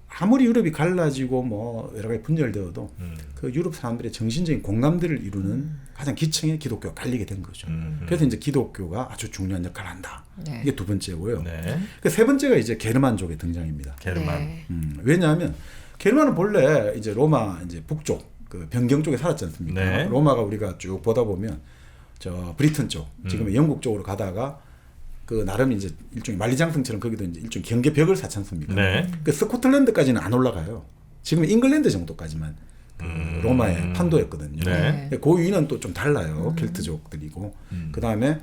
아무리 유럽이 갈라지고 뭐 여러 가지 분열되어도 그 유럽 사람들의 정신적인 공감대를 이루는 가장 기층에 기독교가 깔리게 된 거죠. 그래서 이제 기독교가 아주 중요한 역할을 한다. 네. 이게 두 번째고요. 네. 그 세 번째가 이제 게르만족의 등장입니다. 게르만. 네. 왜냐하면 게르만은 본래 이제 로마 이제 북쪽 그 변경 쪽에 살았지 않습니까? 네. 로마가 우리가 쭉 보다 보면 저 브리튼 쪽, 지금 영국 쪽으로 가다가 그 나름 이제 일종의 만리장성처럼 거기도 이제 일종 경계 벽을 쌓지 않습니까? 네. 그 스코틀랜드까지는 안 올라가요. 지금 잉글랜드 정도까지만 그 로마의 판도였거든요. 네. 그 위는 또 좀 달라요. 켈트족들이고 그 다음에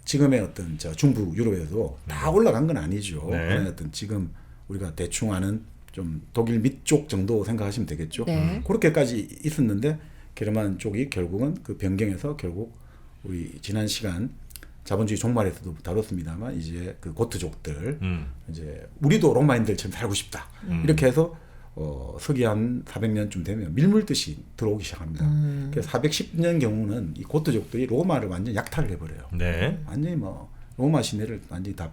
지금의 어떤 저 중부 유럽에도 다 올라간 건 아니죠. 네. 어떤 지금 우리가 대충 아는 좀 독일 밑쪽 정도 생각하시면 되겠죠. 네. 그렇게까지 있었는데 게르만 쪽이 결국은 그 변경에서 결국 우리 지난 시간 자본주의 종말에서도 다뤘습니다만 이제 그 고트족들 이제 우리도 로마인들처럼 살고 싶다 이렇게 해서 서기 한 400년쯤 되면 밀물듯이 들어오기 시작합니다. 그래서 410년 경우는 이 고트족들이 로마를 완전 약탈을 해버려요. 네. 완전히 뭐 로마 시내를 완전히 다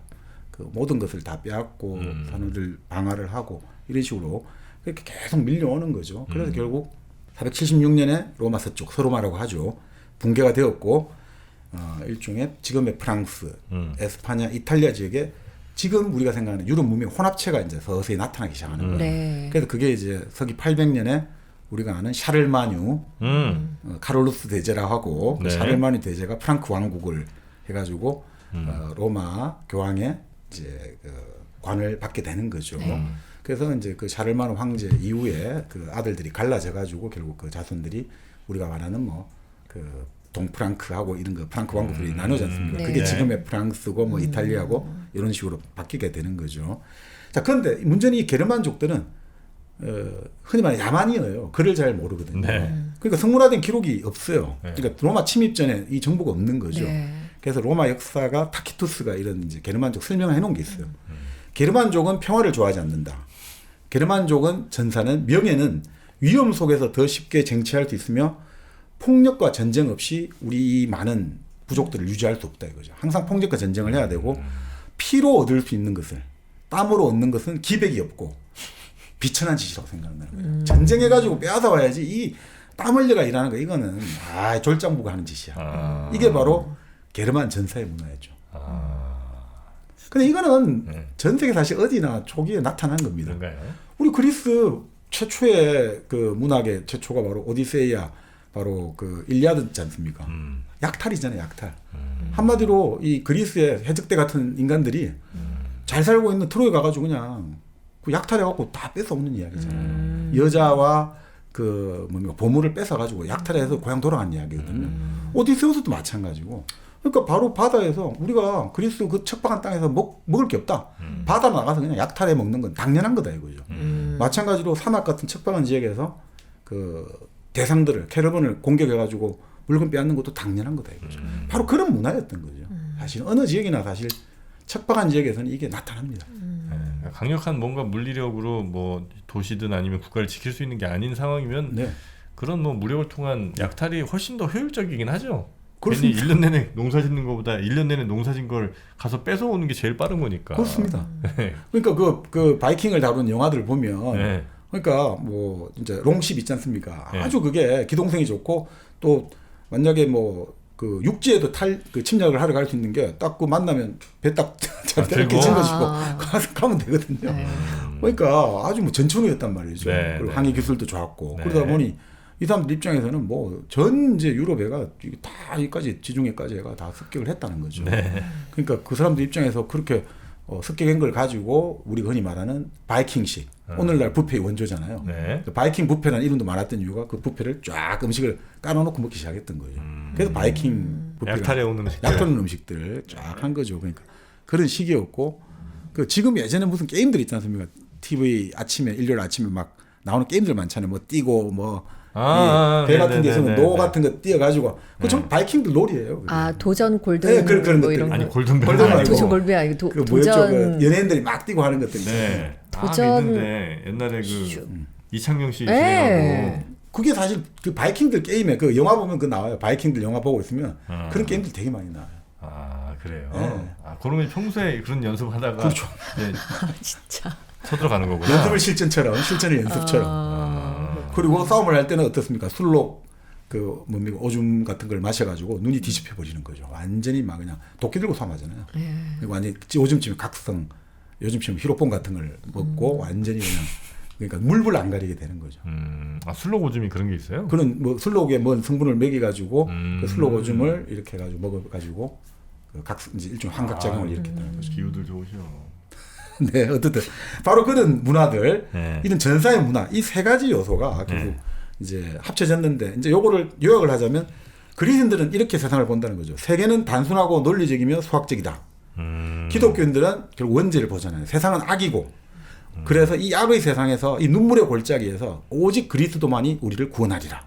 그 모든 것을 다 빼앗고 산업을 방화를 하고 이런 식으로 그렇게 계속 밀려오는 거죠. 그래서 결국 476년에 로마 서쪽 서로마라고 하죠. 붕괴가 되었고 일종의 지금의 프랑스, 에스파냐, 이탈리아 지역에 지금 우리가 생각하는 유럽 문명 혼합체가 이제 서서히 나타나기 시작하는 거예요. 네. 그래서 그게 이제 서기 800년에 우리가 아는 샤를마뉴, 카롤루스 대제라 하고 네. 그 샤를마뉴 대제가 프랑크 왕국을 해가지고 로마 교황의 이제 그 관을 받게 되는 거죠. 그래서 이제 그 샤를마누 황제 이후에 그 아들들이 갈라져가지고 결국 그 자손들이 우리가 말하는 뭐 그 동프랑크하고 이런 거 프랑크 왕국들이 나누지 않습니까? 네. 그게 지금의 프랑스고 뭐 이탈리아고 이런 식으로 바뀌게 되는 거죠. 자, 그런데 문제는 이 게르만족들은 흔히 말하는 야만이에요. 글을 잘 모르거든요. 네. 그러니까 성문화된 기록이 없어요. 네. 그러니까 로마 침입 전에 이 정보가 없는 거죠. 네. 그래서 로마 역사가 타키투스가 이런 이제 게르만족 설명을 해놓은 게 있어요. 게르만족은 평화를 좋아하지 않는다. 게르만족은 전사는 명예는 위험 속에서 더 쉽게 쟁취할 수 있으며 폭력과 전쟁 없이 우리 많은 부족들을 유지할 수 없다 이거죠. 항상 폭력과 전쟁을 해야 되고 피로 얻을 수 있는 것을 땀으로 얻는 것은 기백이 없고 비천한 짓이라고 생각한다는 거예요. 전쟁해가지고 빼앗아 와야지 이 땀 흘려가 일하는 거 이거는 졸장부가 하는 짓이야. 이게 바로 게르만 전사의 문화였죠. 근데 이거는 전 세계 사실 어디나 초기에 나타난 겁니다. 그런가요? 우리 그리스 최초의 그 문학의 최초가 바로 오디세이아, 바로 그 일리아드지 않습니까? 약탈이잖아요, 약탈. 한마디로 이 그리스의 해적대 같은 인간들이 잘 살고 있는 트로이 가가지고 그냥 그 약탈해갖고 다 뺏어오는 이야기잖아요. 여자와 그 뭡니까 보물을 뺏어가지고 약탈해서 고향 돌아간 이야기거든요. 오디세우스도 마찬가지고. 그러니까 바로 바다에서 우리가 그리스 그 척박한 땅에서 먹을 게 없다. 바다 나가서 그냥 약탈해 먹는 건 당연한 거다 이거죠. 마찬가지로 사막 같은 척박한 지역에서 그 대상들을 캐러번을 공격해가지고 물건 빼앗는 것도 당연한 거다 이거죠. 바로 그런 문화였던 거죠. 사실 어느 지역이나 사실 척박한 지역에서는 이게 나타납니다. 네, 강력한 뭔가 물리력으로 뭐 도시든 아니면 국가를 지킬 수 있는 게 아닌 상황이면 네. 그런 뭐 무력을 통한 약탈이 훨씬 더 효율적이긴 하죠. 그렇습니다. 괜히 1년 내내 농사 짓는 것보다 1년 내내 농사 짓는 걸 가서 뺏어오는 게 제일 빠른 거니까. 그렇습니다. 네. 그러니까 그 바이킹을 다룬 영화들을 보면 네. 그러니까 뭐 진짜 롱십 있지 않습니까? 네. 아주 그게 기동성이 좋고 또 만약에 뭐 그 육지에도 그 침략을 하러 갈 수 있는 게 딱 그 만나면 배 딱 이렇게 들고? 짊어지고 가면 되거든요. 네. 그러니까 아주 뭐 전천후였단 말이죠. 네, 그리고 네. 항해 기술도 좋았고 네. 그러다 보니 이 사람들 입장에서는 뭐 전 이제 유럽해가 다 여기까지 지중해까지 해가 다 습격을 했다는 거죠. 네. 그러니까 그 사람들 입장에서 그렇게 습격한 걸 가지고 우리가 흔히 말하는 바이킹식 오늘날 뷔페의 원조잖아요. 네. 바이킹 뷔페라는 이름도 많았던 이유가 그 뷔페를 쫙 음식을 깔아놓고 먹기 시작했던 거예요. 그래서 바이킹 뷔페가 약탈해 오는 음식들. 약탈하는 음식들을 쫙 한 거죠. 그러니까 그런 시기였고 그 지금 예전에 무슨 게임들 있지 않습니까? TV 아침에 일요일 아침에 막 나오는 게임들 많잖아요. 뭐 뛰고 뭐 배 같은 데서 노 같은 거 띄어가지고 그 전 바이킹들 놀이에요. 그게. 아 도전 골든 네, 그런 뭐 것들. 이런 거. 아니 골든벨 골든 말고. 말고. 도전 골든 아니 그 뭐였죠? 도전 그 연예인들이 막 뛰고 하는 것들. 네. 도전- 아, 있는데 옛날에 그 이창용 씨 네. 진행하고 그게 사실 그 바이킹들 게임에 그 영화 보면 그 나와요. 바이킹들 영화 보고 있으면 그런 게임들 되게 많이 나와요. 아 그래요. 네. 아 그런 건 평소에 그런 연습하다가 그렇죠. 이제 진짜. 쳐들어가는 거구나. 연습을 실전처럼 실전을 연습처럼. 그리고 싸움을 할 때는 어떻습니까? 술로 그 뭡니까 오줌 같은 걸 마셔가지고 눈이 뒤집혀 버리는 거죠. 완전히 막 그냥 도끼 들고 싸움하잖아요. 그리고 완전히 오줌 치면 각성, 요즘 치면 히로폰 같은 걸 먹고 완전히 그냥 그러니까 물불 안 가리게 되는 거죠. 아 술록 오줌이 그런 게 있어요? 그런 뭐 술록에 뭔 성분을 먹여가지고 그 술록 오줌을 이렇게 해가지고 먹어가지고 그 이제 일종의 환각작용을 일으켰다는 거죠. 기후들 좋으셔. 네, 어쨌든 바로 그런 문화들, 네. 이런 전사의 문화, 이 세 가지 요소가 결국 이제 합쳐졌는데 이제 요거를 요약을 하자면 그리스인들은 이렇게 세상을 본다는 거죠. 세계는 단순하고 논리적이며 수학적이다. 기독교인들은 결국 원죄를 보잖아요. 세상은 악이고 그래서 이 악의 세상에서 이 눈물의 골짜기에서 오직 그리스도만이 우리를 구원하리라.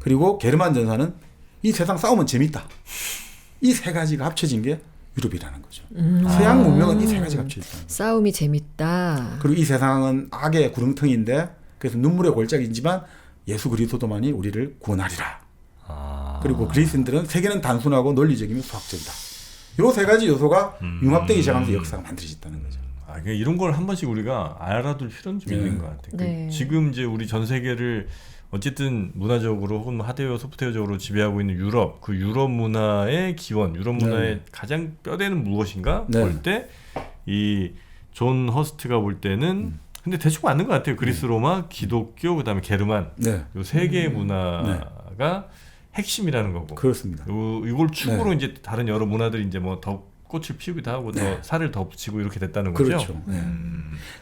그리고 게르만 전사는 이 세상 싸움은 재밌다. 이 세 가지가 합쳐진 게 유럽이라는 거죠. 서양 문명은 이 세 가지가 합쳐져 있다. 싸움이 재밌다. 그리고 이 세상은 악의 구렁텅이인데 그래서 눈물의 골짜기이지만 예수 그리스도만이 우리를 구원하리라. 그리고 그리스인들은 세계는 단순하고 논리적이며 수학적이다. 요 세 가지 요소가 융합되기 시작하면서 역사가 만들어졌다는 거죠. 아, 그러니까 이런 걸 한 번씩 우리가 알아둘 필요는 좀 있는 것 같아요. 네. 지금 이제 우리 전 세계를 어쨌든 문화적으로 혹은 하드웨어, 소프트웨어적으로 지배하고 있는 유럽, 그 유럽 문화의 기원, 유럽 문화의 가장 뼈대는 무엇인가 네. 볼 때 이 존 허스트가 볼 때는 근데 대충 맞는 것 같아요. 그리스 로마, 기독교, 그다음에 게르만 네, 요 세 개의 문화가 핵심이라는 거고. 그렇습니다. 이걸 축으로 이제 다른 여러 문화들이 이제 뭐 더 꽃을 피우기도 하고 더 살을 더 붙이고 이렇게 됐다는 거죠. 그렇죠. 네.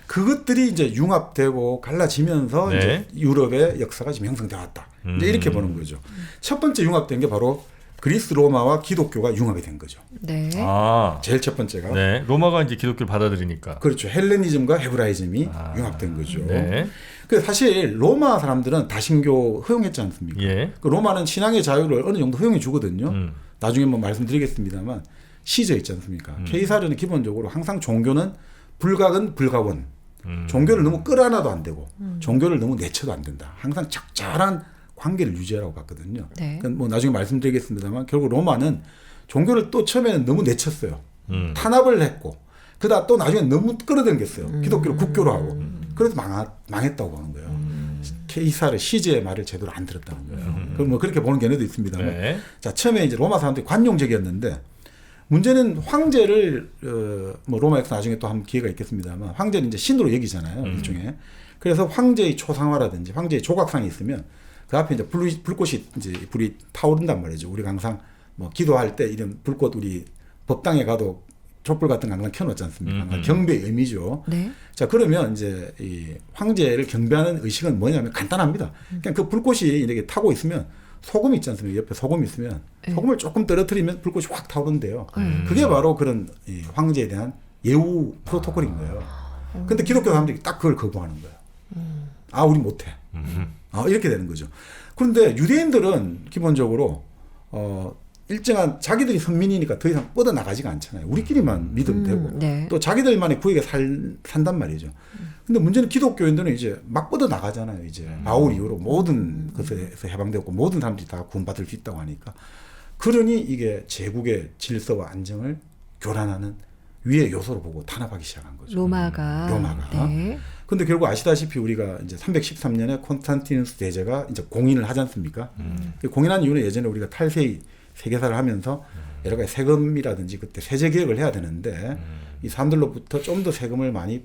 그것들이 이제 융합되고 갈라지면서 네. 이제 유럽의 역사가 지금 형성되어 왔다. 이제 이렇게 보는 거죠. 첫 번째 융합된 게 바로 그리스 로마와 기독교가 융합이 된 거죠. 네. 아, 제일 첫 번째가. 네. 로마가 이제 기독교를 받아들이니까. 그렇죠. 헬레니즘과 헤브라이즘이 융합된 거죠. 네. 그 사실 로마 사람들은 다신교 허용했지 않습니까? 예. 그 로마는 신앙의 자유를 어느 정도 허용해 주거든요. 나중에 뭐 말씀드리겠습니다만 시저 있지 않습니까? 케이사르는 기본적으로 항상 종교는 불가근 불가원. 종교를 너무 끌어안아도 안 되고 종교를 너무 내쳐도 안 된다. 항상 적절한 관계를 유지하라고 봤거든요. 네. 그러니까 뭐 나중에 말씀드리겠습니다만 결국 로마는 종교를 또 처음에는 너무 내쳤어요. 탄압을 했고 그다음 또 나중에 너무 끌어당겼어요. 기독교를 국교로 하고 그래서 망했다고 보는 거예요. 케이사르 시제의 말을 제대로 안 들었다는 거예요. 그럼 뭐 그렇게 보는 견해도 있습니다만 네. 자 처음에 이제 로마 사람들이 관용적이었는데 문제는 황제를 뭐 로마에서 나중에 또 한 기회가 있겠습니다만 황제는 이제 신으로 여기잖아요. 일종의. 그래서 황제의 초상화라든지 황제의 조각상이 있으면 그 앞에 이제 불꽃이 이제 불이 타오른단 말이죠. 우리가 항상 뭐 기도할 때 이런 불꽃 우리 법당에 가도 촛불 같은 거 항상 켜놓지 않습니까? 경배의 의미죠. 네. 자 그러면 이제 이 황제를 경배하는 의식은 뭐냐면 간단합니다. 그냥 그 불꽃이 이렇게 타고 있으면 소금 있지 않습니까? 옆에 소금 있으면 소금을 조금 떨어뜨리면 불꽃이 확 타오른대요. 그게 바로 그런 이 황제에 대한 예우 프로토콜인 거예요. 근데 기독교 사람들이 딱 그걸 거부하는 거예요. 아, 우리 못해. 이렇게 되는 거죠. 그런데 유대인들은 기본적으로 일정한 자기들이 선민이니까 더 이상 뻗어 나가지가 않잖아요. 우리끼리만 믿으면 되고 네. 또 자기들만의 구역에 산단 말이죠. 근데 문제는 기독교인들은 이제 막 뻗어 나가잖아요. 이제 바울 이후로 모든 것에서 해방되었고 모든 사람들이 다 구원받을 수 있다고 하니까 그러니 이게 제국의 질서와 안정을 교란하는 위의 요소로 보고 탄압하기 시작한 거죠. 로마가. 네. 근데 결국 아시다시피 우리가 이제 313년에 콘스탄티누스 대제가 이제 공인을 하지 않습니까? 공인한 이유는 예전에 우리가 탈세의 세계사를 하면서 여러 가지 세금이라든지 그때 세제 개혁을 해야 되는데 이 사람들로부터 좀 더 세금을 많이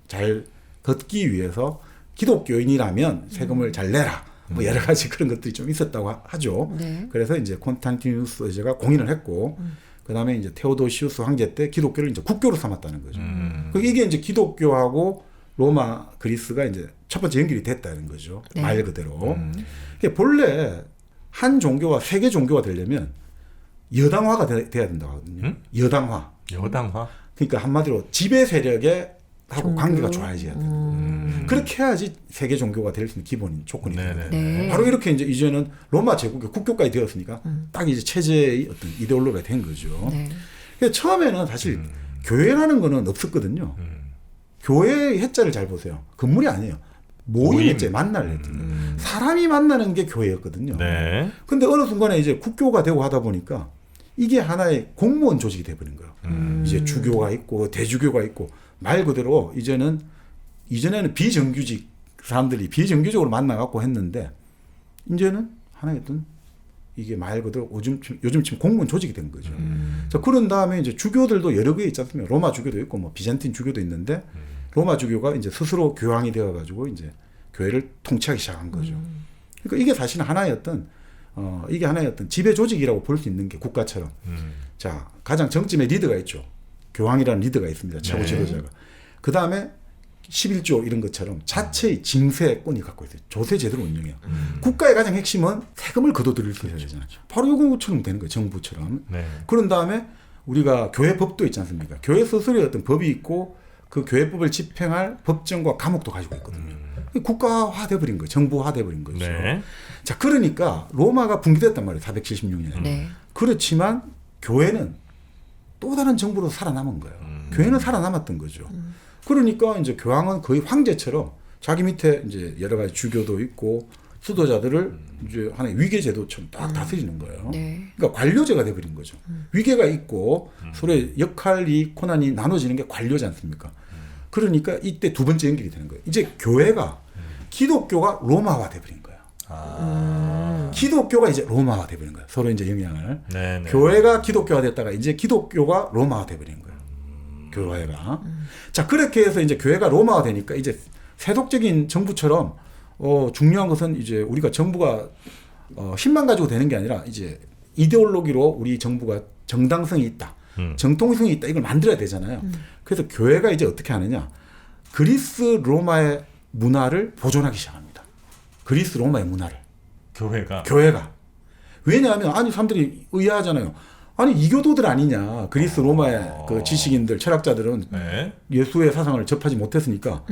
잘 걷기 위해서 기독교인이라면 세금을 잘 내라. 뭐 여러 가지 그런 것들이 좀 있었다고 하죠. 네. 그래서 이제 콘스탄티누스 대제가 공인을 했고 그다음에 이제 테오도시우스 황제 때 기독교를 이제 국교로 삼았다는 거죠. 이게 이제 기독교하고 로마, 그리스가 이제 첫 번째 연결이 됐다는 거죠. 네. 말 그대로. 본래 한 종교와 세계 종교가 되려면 여당화가 돼야 된다고 하거든요. 여당화. 그러니까 한마디로 지배 세력에 하고 관계가 좋아져야 돼요. 그렇게 해야지 세계 종교가 될 수 있는 기본 조건이 돼요. 네. 바로 이렇게 이제는 로마 제국의 국교까지 되었으니까 딱 이제 체제의 어떤 이데올로기가 된 거죠. 네. 그래서 처음에는 사실 교회라는 거는 없었거든요. 교회의 해자를 잘 보세요. 건물이 아니에요. 모임 해자, 만날 해자. 사람이 만나는 게 교회였거든요. 네. 근데 어느 순간에 이제 국교가 되고 하다 보니까 이게 하나의 공무원 조직이 돼버린 거예요. 이제 주교가 있고 대주교가 있고 말 그대로 이전에는 비정규직 사람들이 비정규직으로 만나갖고 했는데 이제는 하나의 어떤 이게 말 그대로 요즘쯤 공무원 조직이 된 거죠. 자, 그런 다음에 이제 주교들도 여러 개 있지 않습니까? 로마 주교도 있고 뭐 비잔틴 주교도 있는데 로마 주교가 이제 스스로 교황이 되어가지고 이제 교회를 통치하기 시작한 거죠. 그러니까 이게 사실은 하나의 어떤 이게 하나의 어떤 지배 조직이라고 볼 수 있는 게 국가처럼. 자, 가장 정점에 리더가 있죠. 교황이라는 리더가 있습니다. 최고 네. 지도자가. 그 다음에 11조 이런 것처럼 자체의 징세권이 갖고 있어요. 조세 제도를 운영해요. 국가의 가장 핵심은 세금을 거둬들일 수 있어야 되잖아요. 바로 요거처럼 되는 거예요. 정부처럼. 네. 그런 다음에 우리가 교회법도 있지 않습니까? 교회 스스로의 어떤 법이 있고 그 교회법을 집행할 법정과 감옥도 가지고 있거든요. 국가화 돼버린 거예요. 정부화 돼버린 거죠. 네. 자, 그러니까 로마가 붕괴됐단 말이에요. 476년에. 네. 그렇지만 교회는 또 다른 정부로 살아남은 거예요. 교회는 살아남았던 거죠. 그러니까 이제 교황은 거의 황제처럼 자기 밑에 이제 여러 가지 주교도 있고 수도자들을 이제 하나의 위계 제도처럼 딱 다스리는 거예요. 네. 그러니까 관료제가 돼버린 거죠. 위계가 있고 서로의 역할이 권한이 나눠지는 게 관료지 않습니까? 그러니까 이때 두 번째 연결이 되는 거예요. 이제 교회가 기독교가 로마화 돼버린 거예요. 기독교가 이제 로마화 돼버린 거예요. 서로 이제 영향을. 네. 교회가 기독교화 됐다가 이제 기독교가 로마화 돼버린 거예요. 교회가. 자, 그렇게 해서 이제 교회가 로마화 되니까 이제 세속적인 정부처럼 중요한 것은 이제 우리가 정부가 힘만 가지고 되는 게 아니라 이제 이데올로기로 우리 정부가 정당성이 있다. 정통성이 있다. 이걸 만들어야 되잖아요. 그래서 교회가 이제 어떻게 하느냐. 그리스 로마의 문화를 보존하기 시작합니다. 그리스 로마의 문화를. 교회가. 왜냐하면 아니 사람들이 의아하잖아요. 아니 이교도들 아니냐. 그리스 로마의 그 지식인들, 철학자들은 네. 예수의 사상을 접하지 못했으니까.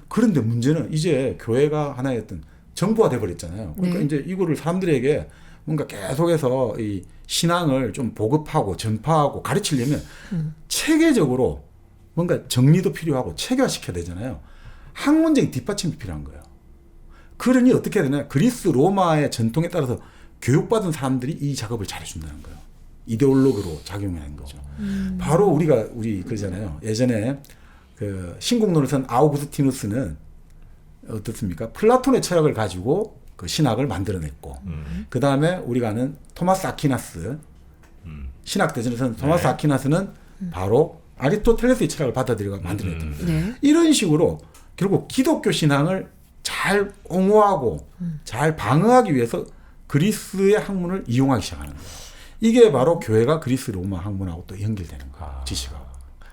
그런데 문제는 이제 교회가 하나의 어떤 정부화 돼버렸잖아요. 그러니까 네. 이제 이거를 사람들에게 뭔가 계속해서 이 신앙을 좀 보급하고 전파하고 가르치려면 체계적으로 뭔가 정리도 필요하고 체계화시켜야 되잖아요. 학문적인 뒷받침이 필요한 거예요. 그러니 어떻게 해야 되냐. 그리스 로마의 전통에 따라서 교육받은 사람들이 이 작업을 잘해준다는 거예요. 이데올로기로 작용하는 거죠. 바로 우리 그러잖아요. 예전에 그 신국론을 쓴 아우구스티누스는 어떻습니까? 플라톤의 철학을 가지고 그 신학을 만들어냈고, 그 다음에 우리가 아는 토마스 아퀴나스, 신학대전에서는 토마스 아퀴나스는 바로 아리스토텔레스의 철학을 받아들여 만들어냈던 거예요. 네. 이런 식으로 결국 기독교 신앙을 잘 옹호하고 잘 방어하기 위해서 그리스의 학문을 이용하기 시작하는 거예요. 이게 바로 교회가 그리스 로마 학문하고 또 연결되는 거예요. 지식하고.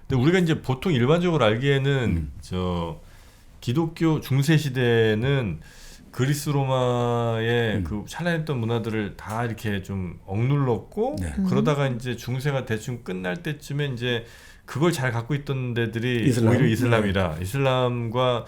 근데 우리가 이제 보통 일반적으로 알기에는 저 기독교 중세 시대는 그리스 로마의 그 찬란했던 문화들을 다 이렇게 좀 억눌렀고 네. 그러다가 이제 중세가 대충 끝날 때쯤에 이제 그걸 잘 갖고 있던 데들이 이슬람. 오히려 이슬람이라 이슬람과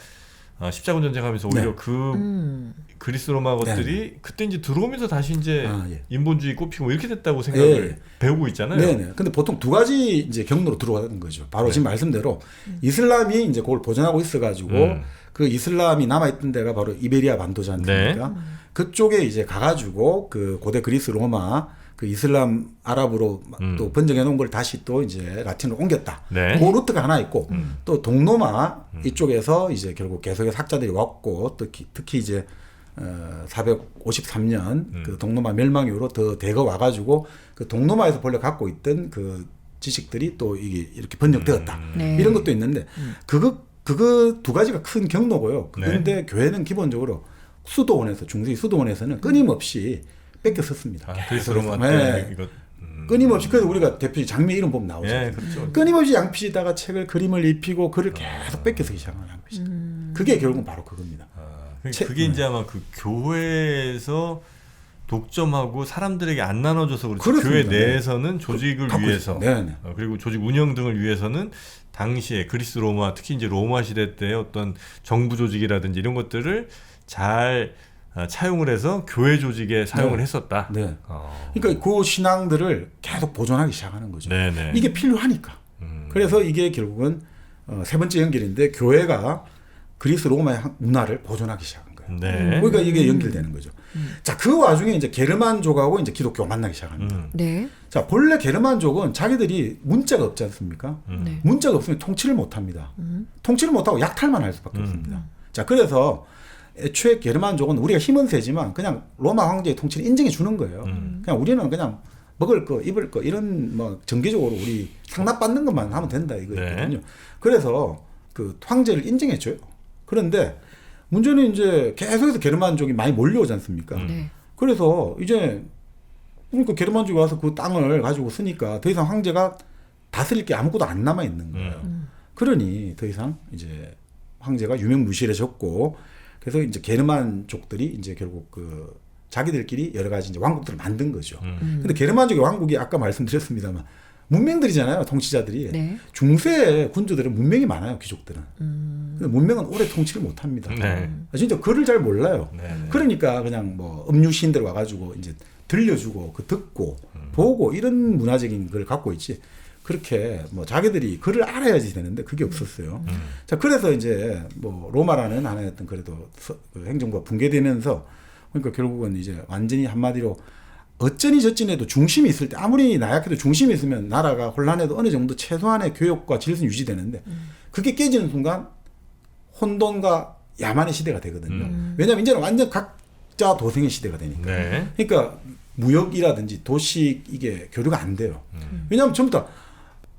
십자군 전쟁하면서 오히려 네. 그 그리스 로마 것들이 그때 이제 들어오면서 다시 이제 예. 인본주의 꼽히고 이렇게 됐다고 생각을 배우고 있잖아요. 네네. 근데 보통 두 가지 이제 경로로 들어가는 거죠. 바로 지금 말씀대로 이슬람이 이제 그걸 보존하고 있어가지고 그 이슬람이 남아있던 데가 바로 이베리아 반도지 않습니까? 그쪽에 이제 가가지고 그 고대 그리스 로마 그 이슬람 아랍으로 또 번정해 놓은 걸 다시 또 이제 라틴으로 옮겼다. 네. 그 루트가 하나 있고 또 동로마 이쪽에서 이제 결국 계속해서 학자들이 왔고 또 특히 이제 453년 그 동로마 멸망 이후로 더 대거 와가지고 그 동로마에서 본래 갖고 있던 그 지식들이 또 이게 이렇게 번역되었다. 네. 이런 것도 있는데 그거 두 가지가 큰 경로고요. 그런데 교회는 기본적으로 수도원에서 중세 수도원에서는 끊임없이 뺏겨 썼습니다. 그리스 로마 네. 때 이거 끊임없이 그래서 우리가 대표 장미 이름 보면 나오죠. 예, 그렇죠. 끊임없이 양피시다가 책을 그림을 입히고 글을 계속 뺏겨 쓰기 시작한 양피시. 그게 결국은 바로 그겁니다. 그게 이제 아마 그 교회에서 독점하고 사람들에게 안 나눠줘서 그렇지. 그렇습니다. 교회 내에서는 조직을 위해서 네네. 그리고 조직 운영 등을 위해서는 당시에 그리스 로마 특히 이제 로마 시대 때 어떤 정부 조직이라든지 이런 것들을 잘 차용을 해서 교회 조직에 사용을 네. 했었다. 네. 그러니까 그 신앙들을 계속 보존하기 시작하는 거죠. 네네. 이게 필요하니까. 그래서 이게 결국은 세 번째 연결인데 교회가 그리스 로마의 문화를 보존하기 시작한 거예요. 네. 그러니까 이게 연결되는 거죠. 자, 그 와중에 이제 게르만족하고 이제 기독교가 만나기 시작합니다. 네. 자, 본래 게르만족은 자기들이 문자가 없지 않습니까? 네. 문자가 없으면 통치를 못 합니다. 통치를 못 하고 약탈만 할 수밖에 없습니다. 자, 그래서 애초에 게르만족은 우리가 힘은 세지만 그냥 로마 황제의 통치를 인정해 주는 거예요. 그냥 우리는 그냥 먹을 거, 입을 거 이런 뭐 정기적으로 우리 상납받는 것만 하면 된다 이거거든요. 네. 그래서 그 황제를 인정해 줘요. 그런데 문제는 이제 계속해서 게르만족이 많이 몰려오지 않습니까? 네. 그래서 이제 그러니까 게르만족이 와서 그 땅을 가지고 쓰니까 더 이상 황제가 다스릴 게 아무것도 안 남아 있는 거예요. 그러니 더 이상 이제 황제가 유명무실해졌고 그래서 이제 게르만족들이 이제 결국 그 자기들끼리 여러 가지 이제 왕국들을 만든 거죠. 근데 게르만족의 왕국이 아까 말씀드렸습니다만 문명들이잖아요, 통치자들이. 네. 중세 군주들은 문명이 많아요, 귀족들은. 근데 문명은 오래 통치를 못 합니다. 네. 진짜 글을 잘 몰라요. 네. 그러니까 그냥 뭐 음유시인들 와가지고 이제 들려주고 그 듣고 보고 이런 문화적인 걸 갖고 있지. 그렇게 뭐 자기들이 글을 알아야지 되는데 그게 없었어요. 자, 그래서 이제 뭐 로마라는 하나의 어떤 그래도 그 행정부가 붕괴되면서 그러니까 결국은 이제 완전히 한마디로 어쩌니 저쩌니 해도 중심이 있을 때 아무리 나약해도 중심이 있으면 나라가 혼란해도 어느 정도 최소한의 교육과 질서는 유지되는데 그게 깨지는 순간 혼돈과 야만의 시대가 되거든요. 왜냐하면 이제는 완전 각자 도생의 시대가 되니까. 네. 그러니까 무역이라든지 도시 이게 교류가 안 돼요. 왜냐하면 전부 다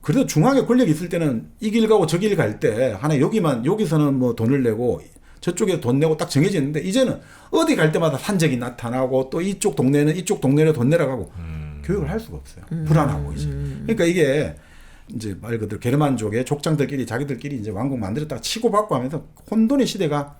그래도 중앙에 권력이 있을 때는 이 길 가고 저 길 갈 때 하나 여기서는 뭐 돈을 내고 저쪽에 돈 내고 딱 정해지는데 이제는 어디 갈 때마다 산적이 나타나고 또 이쪽 동네는 이쪽 동네로 돈 내려가고 교육을 할 수가 없어요. 불안하고 이제. 그러니까 이게 이제 말 그대로 게르만족의 족장들끼리 자기들끼리 이제 왕국 만들었다가 치고받고 하면서 혼돈의 시대가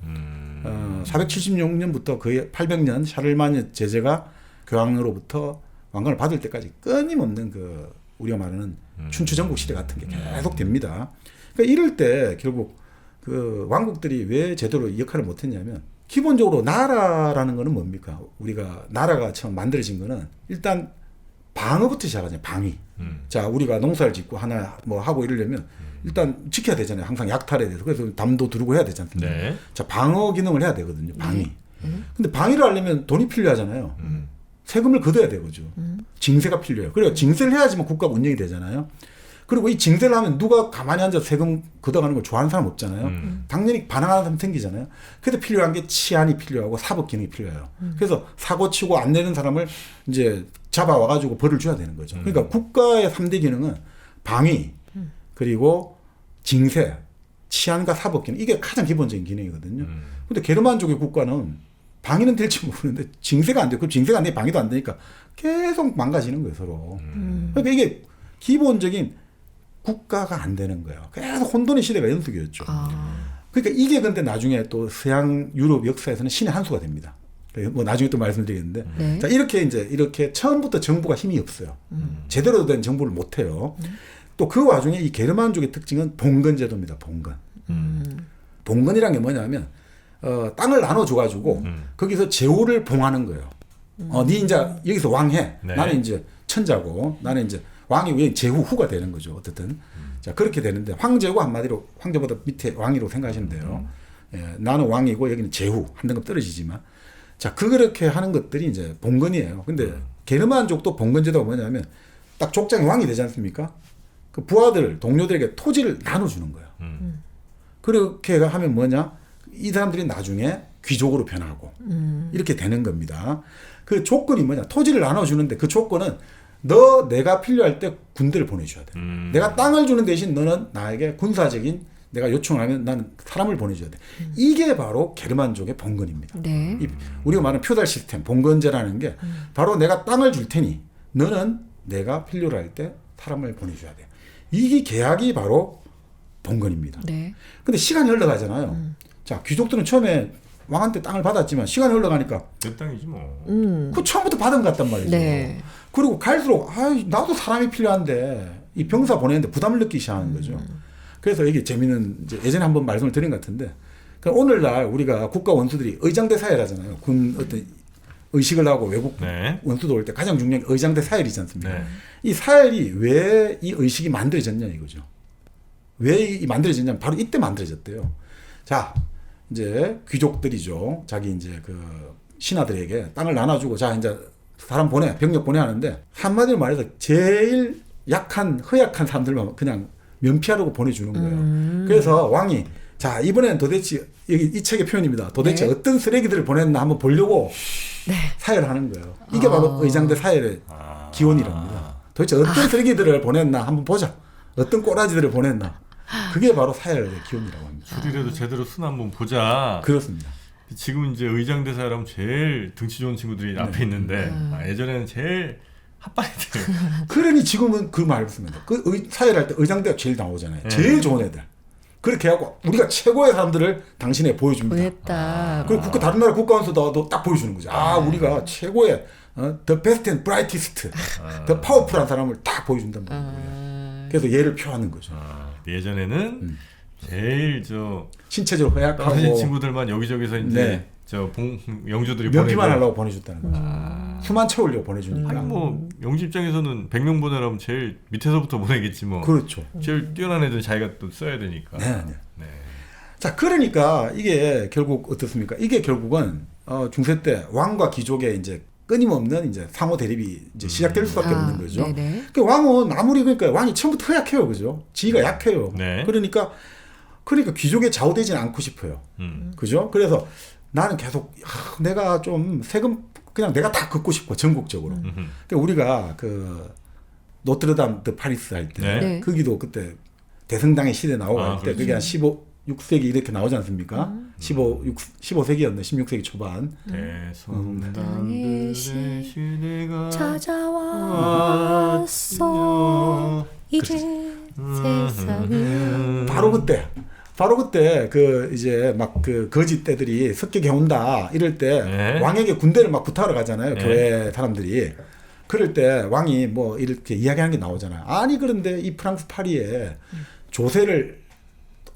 476년부터 거의 800년 샤를마녀 제제가 교황으로부터 왕관을 받을 때까지 끊임없는 그 우리가 말하는 춘추전국 시대 같은 게 계속 됩니다. 그러니까 이럴 때 결국 그 왕국들이 왜 제대로 역할을 못했냐면 기본적으로 나라라는 거는 뭡니까? 우리가 나라가 처음 만들어진 거는 일단 방어부터 시작하잖아요. 방위. 자, 우리가 농사를 짓고 하나 뭐 하고 이러려면 일단 지켜야 되잖아요. 항상 약탈에 대해서. 그래서 담도 두르고 해야 되지 않습니까? 네. 자, 방어 기능을 해야 되거든요. 방위. 근데 방위를 하려면 돈이 필요하잖아요. 세금을 걷어야 되거죠. 징세가 필요해요. 그래요. 징세를 해야지만 국가가 운영이 되잖아요. 그리고 이 징세를 하면 누가 가만히 앉아서 세금 걷어가는 걸 좋아하는 사람 없잖아요. 당연히 반항하는 사람 생기잖아요. 그래서 필요한 게 치안이 필요하고 사법 기능이 필요해요. 그래서 사고 치고 안 내는 사람을 이제 잡아와가지고 벌을 줘야 되는 거죠. 그러니까 국가의 3대 기능은 방위, 그리고 징세, 치안과 사법 기능. 이게 가장 기본적인 기능이거든요. 근데 게르만족의 국가는 방위는 될지 모르는데 징세가 안 돼요. 그럼 징세가 안 되면 방위도 안 되니까 계속 망가지는 거예요, 서로. 그러니까 이게 기본적인 국가가 안 되는 거예요. 계속 혼돈의 시대가 연속이었죠. 그러니까 이게 근데 나중에 또 서양 유럽 역사에서는 신의 한 수가 됩니다. 뭐 나중에 또 말씀드리겠는데, 네. 자, 이렇게 처음부터 정부가 힘이 없어요. 제대로 된 정부를 못 해요. 또 그 와중에 이 게르만족의 특징은 봉건제도입니다. 봉건. 봉건이란 게 뭐냐면 땅을 나눠줘가지고 거기서 제후를 봉하는 거예요. 네 이제 여기서 왕해. 네. 나는 이제 천자고 나는 이제 왕이 왜 제후 후가 되는 거죠. 어쨌든 자 그렇게 되는데 황제고 한마디로 황제보다 밑에 왕이라고 생각하시면 돼요. 예, 나는 왕이고 여기는 제후 한 등급 떨어지지만 자 그렇게 하는 것들이 이제 봉건이에요. 근데 게르만족도 봉건제도가 뭐냐면 딱 족장이 왕이 되지 않습니까? 그 부하들 동료들에게 토지를 나눠주는 거예요. 그렇게 하면 뭐냐? 이 사람들이 나중에 귀족으로 변하고 이렇게 되는 겁니다. 그 조건이 뭐냐? 토지를 나눠주는데 그 조건은 내가 필요할 때 군대를 보내줘야 돼. 내가 땅을 주는 대신 너는 나에게 군사적인 내가 요청을 하면 나는 사람을 보내줘야 돼. 이게 바로 게르만족의 봉건입니다. 네. 우리가 말하는 표달 시스템, 봉건제라는 게 바로 내가 땅을 줄 테니 너는 내가 필요로 할 때 사람을 보내줘야 돼. 이게 계약이 바로 봉건입니다. 네. 근데 시간이 흘러가잖아요. 자, 귀족들은 처음에 왕한테 땅을 받았지만 시간이 흘러가니까 내 땅이지 뭐. 그 처음부터 받은 것 같단 말이죠. 네. 그리고 갈수록 나도 사람이 필요한데 이 병사 보내는데 부담을 느끼기 시작하는 거죠. 그래서 이게 재미는 이제 예전에 한번 말씀을 드린 것 같은데 그러니까 오늘날 우리가 국가 원수들이 의장대 사회라잖아요. 군 어떤 의식을 하고 외국 네. 원수도 올 때 가장 중요한 게 의장대 사회이지 않습니까? 네. 이 사회이 왜 이 의식이 만들어졌냐 이거죠. 왜 이 만들어졌냐면 바로 이때 만들어졌대요. 자, 이제 귀족들이죠. 자기 이제 그 신하들에게 땅을 나눠주고 자 이제 사람 보내 병력 보내 하는데 한마디로 말해서 제일 약한 허약한 사람들만 그냥 면피하려고 보내주는 거예요. 그래서 왕이 자 이번에는 도대체 여기 이 책의 표현입니다. 도대체 네. 어떤 쓰레기들을 보냈나 한번 보려고 네. 사회를 하는 거예요. 이게 바로 의장대 사회의 기원이랍니다. 도대체 어떤 쓰레기들을 보냈나 한번 보자. 어떤 꼬라지들을 보냈나. 그게 바로 사회의 기원이라고 합니다. 줄이라도 제대로 순 한번 보자. 그렇습니다. 지금 이제 의장대사라면 제일 등치 좋은 친구들이 앞에 있는데 예전에는 제일 핫바이들. 그러니 지금은 그 말을 씁니다. 그 사회를 할 때 의장대가 제일 나오잖아요. 제일 좋은 애들. 그렇게 하고 우리가 최고의 사람들을 당신에 보여줍니다. 보냈다. 그리고 다른 나라 국가원수도 딱 보여주는 거죠. 우리가 최고의 the best and brightest, the powerful한 사람을 딱 보여준단 말이에요. 그래서 얘를 표하는 거죠. 예전에는 제일 저 신체적으로 떨어진 허약하고 친구들만 여기저기서 이제 네. 영주들이 면피만 보내고. 하려고 보내줬다는 거죠. 수만 채우려고 보내주니까. 아니 뭐 영주 입장에서는 100명 보내라면 제일 밑에서부터 보내겠지 뭐. 그렇죠. 제일 뛰어난 애들 자기가 또 써야 되니까. 네. 네. 자, 그러니까 이게 결국 어떻습니까? 이게 결국은 중세 때 왕과 귀족의 이제 끊임없는 이제 상호 대립이 이제 시작될 수밖에 없는 거죠. 네네. 그 왕은 아무리 그러니까 왕이 처음부터 허약해요, 그죠? 지위가 약해요. 네. 그러니까 귀족에 좌우되지는 않고 싶어요. 그죠? 그래서 나는 계속 내가 좀 세금 그냥 내가 다 걷고 싶고 전국적으로. 그러니까 우리가 그 노트르담 드 파리스 할 때 네. 거기도 그때 대성당의 시대 나오고 할 때 그렇죠. 그게 한 6세기 이렇게 나오지 않습니까? 15세기였네. 16세기 초반. 대성당들의 시대가 찾아왔어 이제 세상은 바로 그때 그 이제 막 그 거짓 때들이 습격해 온다 이럴 때 네. 왕에게 군대를 막 부탁하러 가잖아요. 네. 교회 사람들이. 그럴 때 왕이 뭐 이렇게 이야기하는 게 나오잖아요. 아니 그런데 이 프랑스 파리에 조세를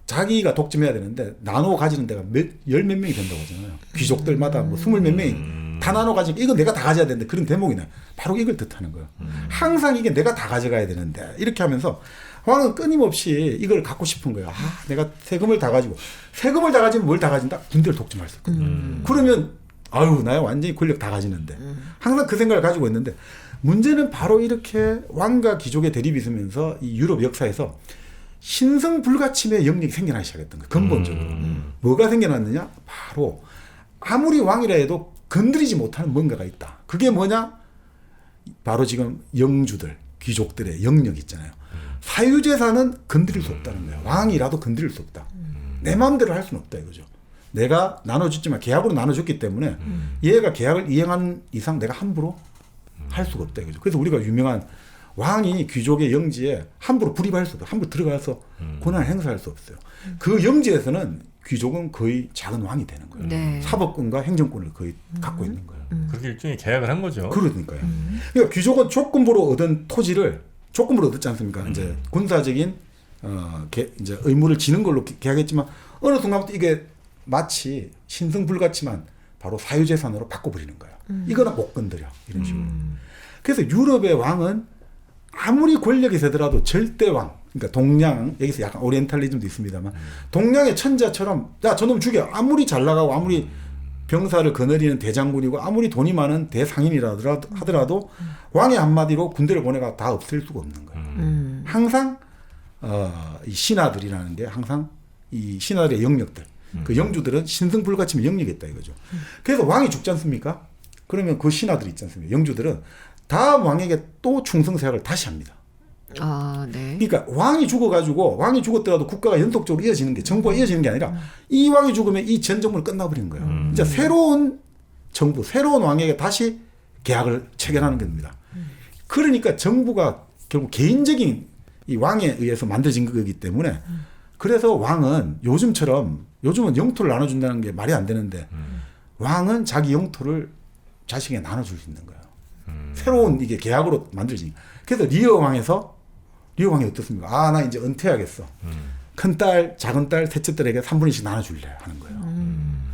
자기가 독점해야 되는데 나눠 가지는 데가 열 몇 명이 된다고 하잖아요. 귀족들마다 뭐 20몇 명이 다 나눠 가지고 이거 내가 다 가져야 되는데 그런 대목이 나요. 바로 이걸 뜻하는 거예요. 항상 이게 내가 다 가져가야 되는데 이렇게 하면서 왕은 끊임없이 이걸 갖고 싶은 거예요. 내가 세금을 다 가지면 뭘 다 가진다? 군대를 독점할 수 있거든. 그러면 나야 완전히 권력 다 가지는데 항상 그 생각을 가지고 있는데 문제는 바로 이렇게 왕과 귀족의 대립이 있으면서 이 유럽 역사에서 신성불가침의 영역이 생겨나기 시작했던 거예요. 근본적으로. 뭐가 생겨났느냐? 바로 아무리 왕이라 해도 건드리지 못하는 뭔가가 있다. 그게 뭐냐? 바로 지금 영주들, 귀족들의 영역 있잖아요. 사유재산은 건드릴 수 없다는 거예요. 왕이라도 건드릴 수 없다. 내 마음대로 할 수는 없다 이거죠. 내가 나눠줬지만 계약으로 나눠줬기 때문에 얘가 계약을 이행한 이상 내가 함부로 할 수가 없다 이거죠. 그래서 우리가 유명한 왕이 귀족의 영지에 함부로 불입할 수 없어요. 함부로 들어가서 권한을 행사할 수 없어요. 그 영지에서는 귀족은 거의 작은 왕이 되는 거예요. 네. 사법권과 행정권을 거의 갖고 있는 거예요. 그렇게 일종의 계약을 한 거죠. 그러니까요. 그러니까 귀족은 조건부로 얻은 토지를 조건부로 얻었지 않습니까? 이제 군사적인 이제 의무를 지는 걸로 계약했지만 어느 순간부터 이게 마치 신성불같지만 바로 사유재산으로 바꿔버리는 거예요. 이거는 못 건드려 이런 식으로. 그래서 유럽의 왕은 아무리 권력이 세더라도 절대왕, 그러니까 동양, 여기서 약간 오리엔탈리즘도 있습니다만 동양의 천자처럼 야 저놈 죽여, 아무리 잘 나가고 아무리 병사를 거느리는 대장군이고 아무리 돈이 많은 대상인이라 하더라도 왕의 한마디로 군대를 보내가 다 없앨 수가 없는 거예요. 항상 이 신하들이라는 게 항상 이 신하들의 영역들, 그 영주들은 신성불같이면 영역이 있다 이거죠. 그래서 왕이 죽지 않습니까? 그러면 그 신하들 있지 않습니까? 영주들은 다음 왕에게 또 충성세약을 다시 합니다. 아, 네. 그러니까 왕이 죽어가지고 왕이 죽었더라도 국가가 연속적으로 이어지는 게 정부가 이어지는 게 아니라 이 왕이 죽으면 이 전 정부는 끝나버리는 거예요. 이제 새로운 정부, 새로운 왕에게 다시 계약을 체결하는 겁니다. 그러니까 정부가 결국 개인적인 이 왕에 의해서 만들어진 거기 때문에 그래서 왕은 요즘은 영토를 나눠준다는 게 말이 안 되는데 왕은 자기 영토를 자식에게 나눠줄 수 있는 거예요. 새로운 이게 계약으로 만들어지니까. 그래서 리어 왕이 어떻습니까? 아, 나 이제 은퇴하겠어. 큰딸, 작은딸, 셋째딸에게 3분의 1씩 나눠줄래 하는 거예요.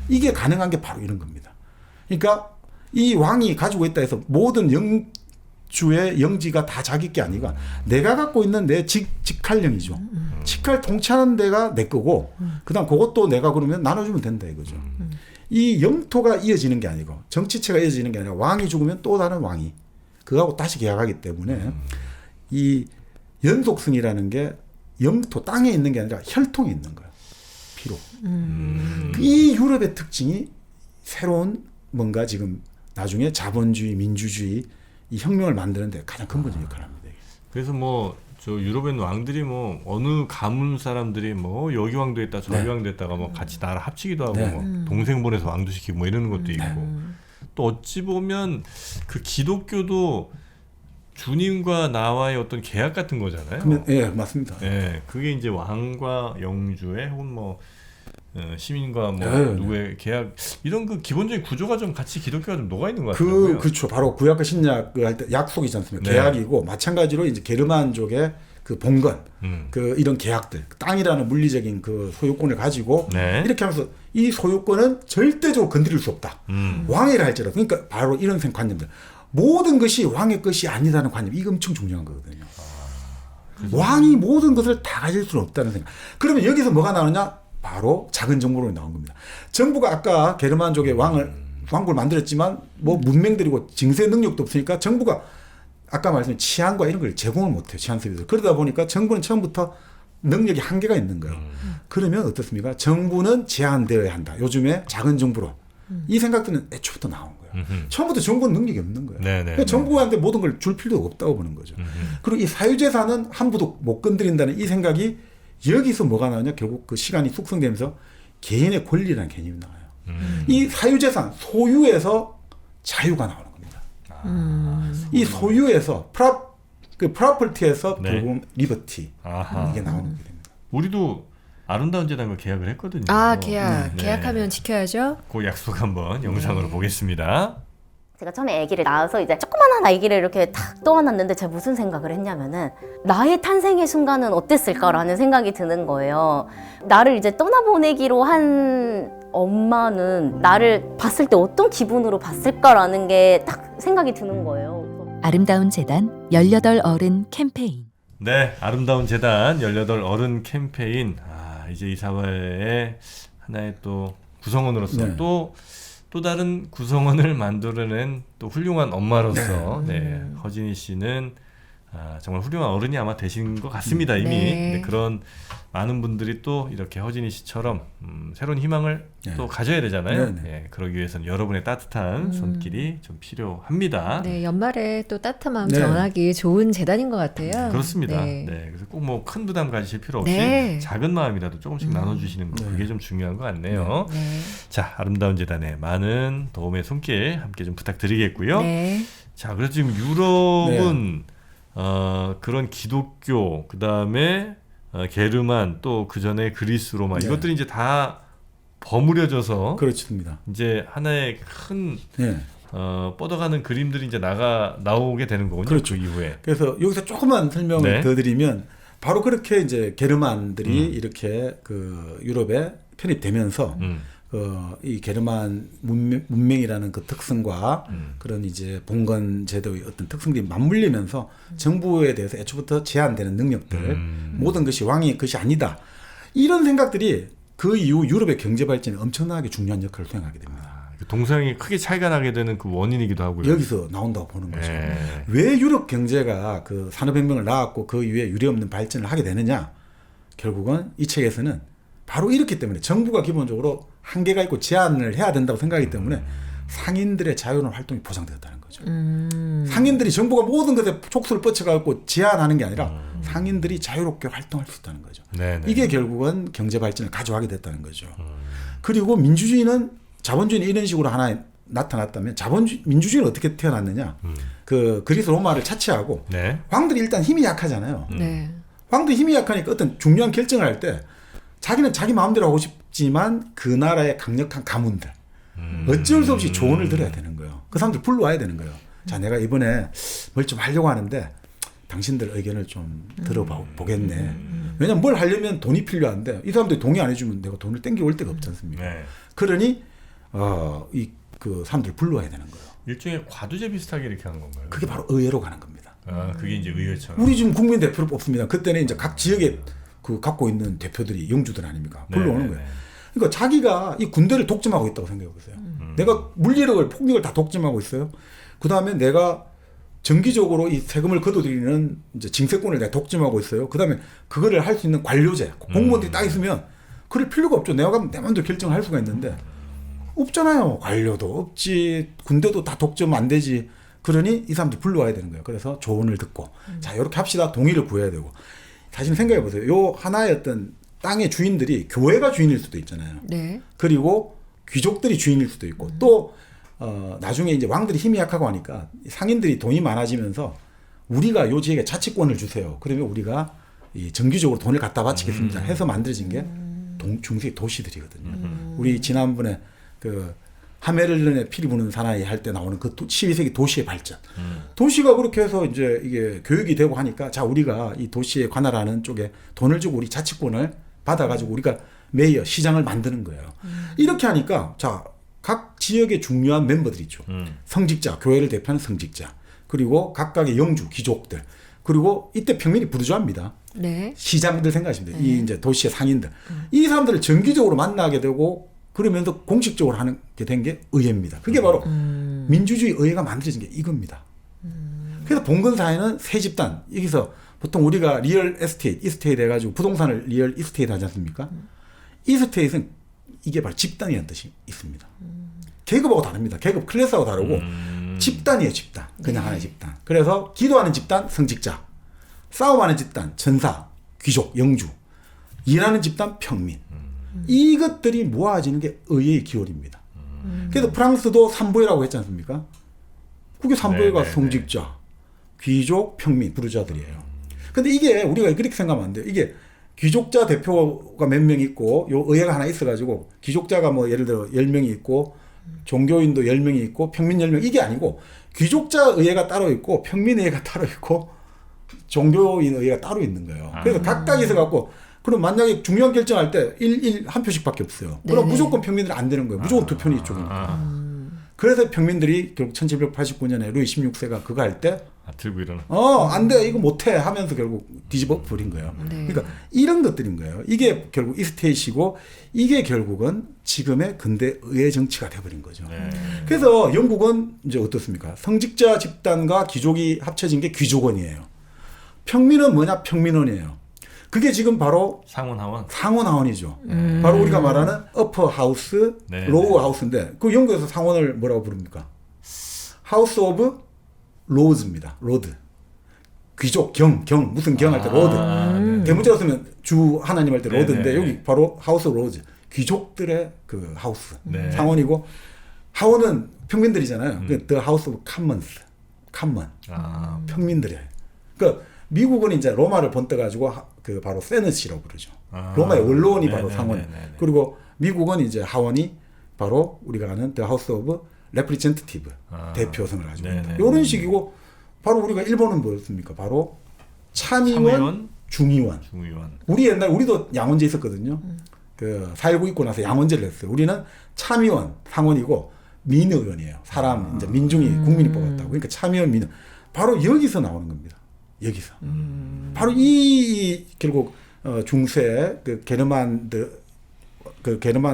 이게 가능한 게 바로 이런 겁니다. 그러니까 이 왕이 가지고 있다 해서 모든 영주의 영지가 다 자기 게 아니고 내가 갖고 있는 내 직할령이죠. 직할 통치하는 데가 내 거고 그다음 그것도 내가 그러면 나눠주면 된다 이거죠. 이 영토가 이어지는 게 아니고 정치체가 이어지는 게 아니라 왕이 죽으면 또 다른 왕이 그거하고 다시 계약하기 때문에 이 연속성이라는 게 영토 땅에 있는 게 아니라 혈통에 있는 거예요. 피로. 이 유럽의 특징이 새로운 뭔가 지금 나중에 자본주의, 민주주의 이 혁명을 만드는데 가장 근본적인 역할을 합니다. 그래서 뭐 저 유럽엔 왕들이 뭐 어느 가문 사람들이 뭐 여기 왕도 했다 저기 왕도 했다가 뭐 같이 나라 합치기도 하고 뭐 동생 보내서 왕도 시키고 뭐 이러는 것도 있고 또 어찌 보면 그 기독교도 주님과 나와의 어떤 계약 같은 거잖아요. 예, 맞습니다. 예, 그게 이제 왕과 영주의 혹은 뭐 시민과 뭐 누구의 계약 이런 그 기본적인 구조가 좀 같이 기독교가 좀 녹아 있는 것 같아요. 그렇죠. 바로 구약과 신약을 할 때 약속이지 않습니까? 네. 계약이고 마찬가지로 이제 게르만족의 그 봉건, 그 이런 계약들, 땅이라는 물리적인 그 소유권을 가지고 이렇게 하면서 이 소유권은 절대적으로 건드릴 수 없다. 왕이라 할지라도 그러니까 바로 이런 관념들. 모든 것이 왕의 것이 아니라는 관념, 이거 엄청 중요한 거거든요. 왕이 모든 것을 다 가질 수는 없다는 생각. 그러면 여기서 뭐가 나오느냐? 바로 작은 정부로 나온 겁니다. 정부가 아까 게르만족의 왕국을 만들었지만 뭐 문맹들이고 징세 능력도 없으니까 정부가 아까 말씀드린 치안과 이런 걸 제공을 못해요. 치안 서비스. 그러다 보니까 정부는 처음부터 능력이 한계가 있는 거예요. 그러면 어떻습니까? 정부는 제한되어야 한다. 요즘에 작은 정부로. 이 생각들은 애초부터 나온 거예요. 처음부터 정부는 능력이 없는 거예요. 그러니까 정부한테 모든 걸 줄 필요가 없다고 보는 거죠. 그리고 이 사유재산은 함부로 못 건드린다는 이 생각이 여기서 뭐가 나오냐? 결국 그 시간이 숙성되면서 개인의 권리라는 개념이 나와요. 이 사유재산, 소유에서 자유가 나오는 겁니다. 이 소유에서 프로퍼티에서 결국 리버티 이게 나오는 게 됩니다. 우리도 아름다운 재단과 계약을 했거든요. 아, 계약하면 지켜야죠. 그 약속 한번 영상으로 보겠습니다. 제가 처음에 아기를 낳아서 이제 조그만한 아기를 이렇게 탁 떠안았는데 제가 무슨 생각을 했냐면은 나의 탄생의 순간은 어땠을까라는 생각이 드는 거예요. 나를 이제 떠나보내기로 한 엄마는 나를 봤을 때 어떤 기분으로 봤을까라는 게 딱 생각이 드는 거예요. 아름다운 재단 18 어른 캠페인. 네, 아름다운 재단 18 어른 캠페인. 이제 이 사회의 하나의 또 구성원으로서 또 다른 구성원을 만들어낸 또 훌륭한 엄마로서 허진희 씨는 정말 훌륭한 어른이 아마 되신 것 같습니다. 이미 네, 그런 많은 분들이 또 이렇게 허진희 씨처럼 새로운 희망을 또 가져야 되잖아요. 그러기 위해서는 여러분의 따뜻한 손길이 좀 필요합니다. 네, 연말에 또 따뜻한 마음 전하기 좋은 재단인 것 같아요. 그렇습니다. 그래서 꼭 뭐 큰 부담 가지실 필요 없이 작은 마음이라도 조금씩 나눠주시는 거 그게 좀 중요한 것 같네요. 자, 아름다운 재단에 많은 도움의 손길 함께 좀 부탁드리겠고요. 자, 그래서 지금 유럽은 그런 기독교, 그 다음에 게르만, 또 그 전에 그리스, 로마 이것들이 이제 다 버무려져서 그렇습니다. 이제 하나의 큰 뻗어가는 그림들이 이제 나오게 되는 거군요. 그렇죠. 그 이후에. 그래서 여기서 조금만 설명을 더 드리면 바로 그렇게 이제 게르만들이 이렇게 그 유럽에 편입되면서 이 게르만 문명이라는 그 특성과 그런 이제 봉건 제도의 어떤 특성들이 맞물리면서 정부에 대해서 애초부터 제한되는 능력들, 모든 것이 왕의 것이 아니다. 이런 생각들이 그 이후 유럽의 경제 발전에 엄청나게 중요한 역할을 수행하게 됩니다. 동서양이 크게 차이가 나게 되는 그 원인이기도 하고요. 여기서 나온다고 보는 거죠. 예. 왜 유럽 경제가 그 산업혁명을 낳았고 그 이후에 유례없는 발전을 하게 되느냐? 결국은 이 책에서는 바로 이렇기 때문에 정부가 기본적으로 한계가 있고 제한을 해야 된다고 생각하기 때문에 상인들의 자유로운 활동이 보장되었다는 거죠. 상인들이 정부가 모든 것에 촉수를 뻗쳐갖고 제한하는 게 아니라 상인들이 자유롭게 활동할 수 있다는 거죠. 네네. 이게 결국은 경제 발전을 가져가게 됐다는 거죠. 그리고 민주주의는 자본주의는 이런 식으로 하나 나타났다면 민주주의는 어떻게 태어났느냐? 그 그리스 로마를 차치하고 네. 왕들이 일단 힘이 약하잖아요. 네. 왕들이 힘이 약하니까 어떤 중요한 결정을 할 때 자기는 자기 마음대로 하고 싶지만 그 나라의 강력한 가문들 어쩔 수 없이 조언을 들어야 되는 거예요. 그 사람들 불러와야 되는 거예요. 자, 내가 이번에 뭘 좀 하려고 하는데 당신들 의견을 좀 들어보겠네. 왜냐면 뭘 하려면 돈이 필요한데 이 사람들이 동의 안 해주면 내가 돈을 땡겨올 데가 없지 않습니까? 네. 그러니 그 사람들을 불러와야 되는 거예요. 일종의 과두제 비슷하게 이렇게 하는 건가요? 그게 바로 의회로 가는 겁니다. 그게 이제 의회처럼. 우리 지금 국민 대표를 뽑습니다. 그때는 이제 각 지역에 그 갖고 있는 대표들이 영주들 아닙니까? 불러오는 거예요. 그러니까 자기가 이 군대를 독점하고 있다고 생각해 보세요. 내가 물리력을 폭력을 다 독점하고 있어요. 그 다음에 내가 정기적으로 이 세금을 거둬들이는 이제 징세권을 내가 독점하고 있어요. 그 다음에 그거를 할 수 있는 관료제, 공무원들이 딱 있으면 그럴 필요가 없죠. 내가 가면 내 마음대로 결정을 할 수가 있는데 없잖아요. 관료도 없지, 군대도 다 독점 안 되지. 그러니 이 사람들 불러와야 되는 거예요. 그래서 조언을 듣고 자, 이렇게 합시다. 동의를 구해야 되고. 사실 생각해 보세요. 요 하나의 어떤 땅의 주인들이 교회가 주인일 수도 있잖아요. 네. 그리고 귀족들이 주인일 수도 있고 또 나중에 이제 왕들이 힘이 약하고 하니까 상인들이 돈이 많아지면서 우리가 요 지역에 자치권을 주세요. 그러면 우리가 이 정기적으로 돈을 갖다 바치겠습니다. 해서 만들어진 게 중세 도시들이거든요. 우리 지난번에 그 하메를른의 피리 부는 사나이 할 때 나오는 그 12세기 도시의 발전. 도시가 그렇게 해서 이제 이게 교육이 되고 하니까 자, 우리가 이 도시에 관할하는 쪽에 돈을 주고 우리 자치권을 받아가지고 우리가 메이어 시장을 만드는 거예요. 이렇게 하니까 자, 각 지역의 중요한 멤버들이 있죠. 성직자, 교회를 대표하는 성직자, 그리고 각각의 영주, 귀족들, 그리고 이때 평민이 부르주아입니다. 네. 시장들 생각하시면 돼요. 이 이제 도시의 상인들. 이 사람들을 정기적으로 만나게 되고 그러면서 공식적으로 하는 게 된 게 의회입니다. 그게 바로 민주주의 의회가 만들어진 게 이겁니다. 그래서 봉건 사회는 세 집단. 여기서 보통 우리가 리얼 에스테이트, 이스테이트 해가지고 부동산을 리얼 이스테이트 하지 않습니까? 이스테이트는 이게 바로 집단이라는 뜻이 있습니다. 계급하고 다릅니다. 계급 클래스하고 다르고 집단이에요, 집단. 그냥 하나의 집단. 그래서 기도하는 집단, 성직자. 싸움하는 집단, 전사, 귀족, 영주. 일하는 집단, 평민. 이것들이 모아지는 게 의회의 기원입니다. 그래서 프랑스도 삼부회라고 했지 않습니까? 그게 삼부회가 성직자, 귀족, 평민, 부르주아들이에요. 근데 이게 우리가 그렇게 생각하면 안 돼요. 이게 귀족자 대표가 몇 명 있고 요 의회가 하나 있어가지고 귀족자가 뭐 예를 들어 10명이 있고 종교인도 10명이 있고 평민 10명 이게 아니고 귀족자 의회가 따로 있고 평민 의회가 따로 있고 종교인 의회가 따로 있는 거예요. 그래서 각각 있어갖고 그럼 만약에 중요한 결정할 때 1 표씩밖에 없어요. 그럼 무조건 평민들은 안 되는 거예요. 무조건 두 편이 이쪽이니까. 그래서 평민들이 결국 1789년에 루이 16세가 그거 할 때 들고 일어나. 안 돼. 이거 못 해 하면서 결국 뒤집어 버린 거예요. 네. 그러니까 이런 것들인 거예요. 이게 결국 이스테이시고 이게 결국은 지금의 근대 의회 정치가 돼 버린 거죠. 그래서 영국은 이제 어떻습니까? 성직자 집단과 귀족이 합쳐진 게 귀족원이에요. 평민은 뭐냐? 평민원이에요. 그게 지금 바로 상원 하원이죠. 바로 우리가 말하는 어퍼 하우스, 로우 하우스인데 그 영국에서 상원을 뭐라고 부릅니까? 하우스 오브 로즈입니다. 로드. 귀족, 무슨 경 할 때 로드. 대문자로 쓰면 주 하나님 할 때 로드인데 여기 바로 하우스 오브 로즈. 귀족들의 그 하우스. 상원이고 하원은 평민들이잖아요. The House of Commons. 컴먼. 평민들이에요. 그러니까 미국은 이제 로마를 번떠가지고 그 바로 세넷이라고 부르죠. 로마의 원로원이 바로 상원. 그리고 미국은 이제 하원이 바로 우리가 아는 The House of Representative 대표성을 가지고 있다. 이런 식이고 바로 우리가 일본은 뭐였습니까? 바로 참의원, 중의원. 우리 옛날 우리도 양원제 있었거든요. 그 4.19 있고 나서 양원제를 했어요. 우리는 참의원, 상원이고 민의원이에요. 사람 이제 민중이 국민이 뽑았다고. 그러니까 참의원, 민의원. 바로 여기서 나오는 겁니다. 여기서. 바로 이 결국 중세 그 게르만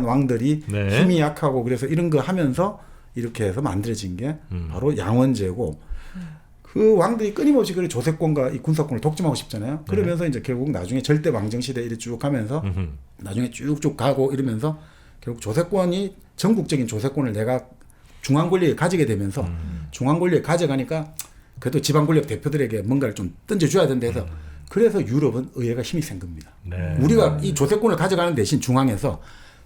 왕들이 네. 힘이 약하고 그래서 이런 거 하면서 이렇게 해서 만들어진 게 바로 양원제고 그 왕들이 끊임없이 그 조세권과 이 군사권을 독점하고 싶잖아요. 그러면서 이제 결국 나중에 절대 왕정 시대 이렇게 쭉 가면서 나중에 쭉쭉 가고 이러면서 결국 조세권이 전국적인 조세권을 내가 중앙 권력에 가지게 되면서 중앙 권력에 가져가니까 그래도 지방 권력 대표들에게 뭔가를 좀 던져줘야 된다 해서 그래서 유럽은 의회가 힘이 센 겁니다. 네. 우리가 이 조세권을 가져가는 대신 중앙에서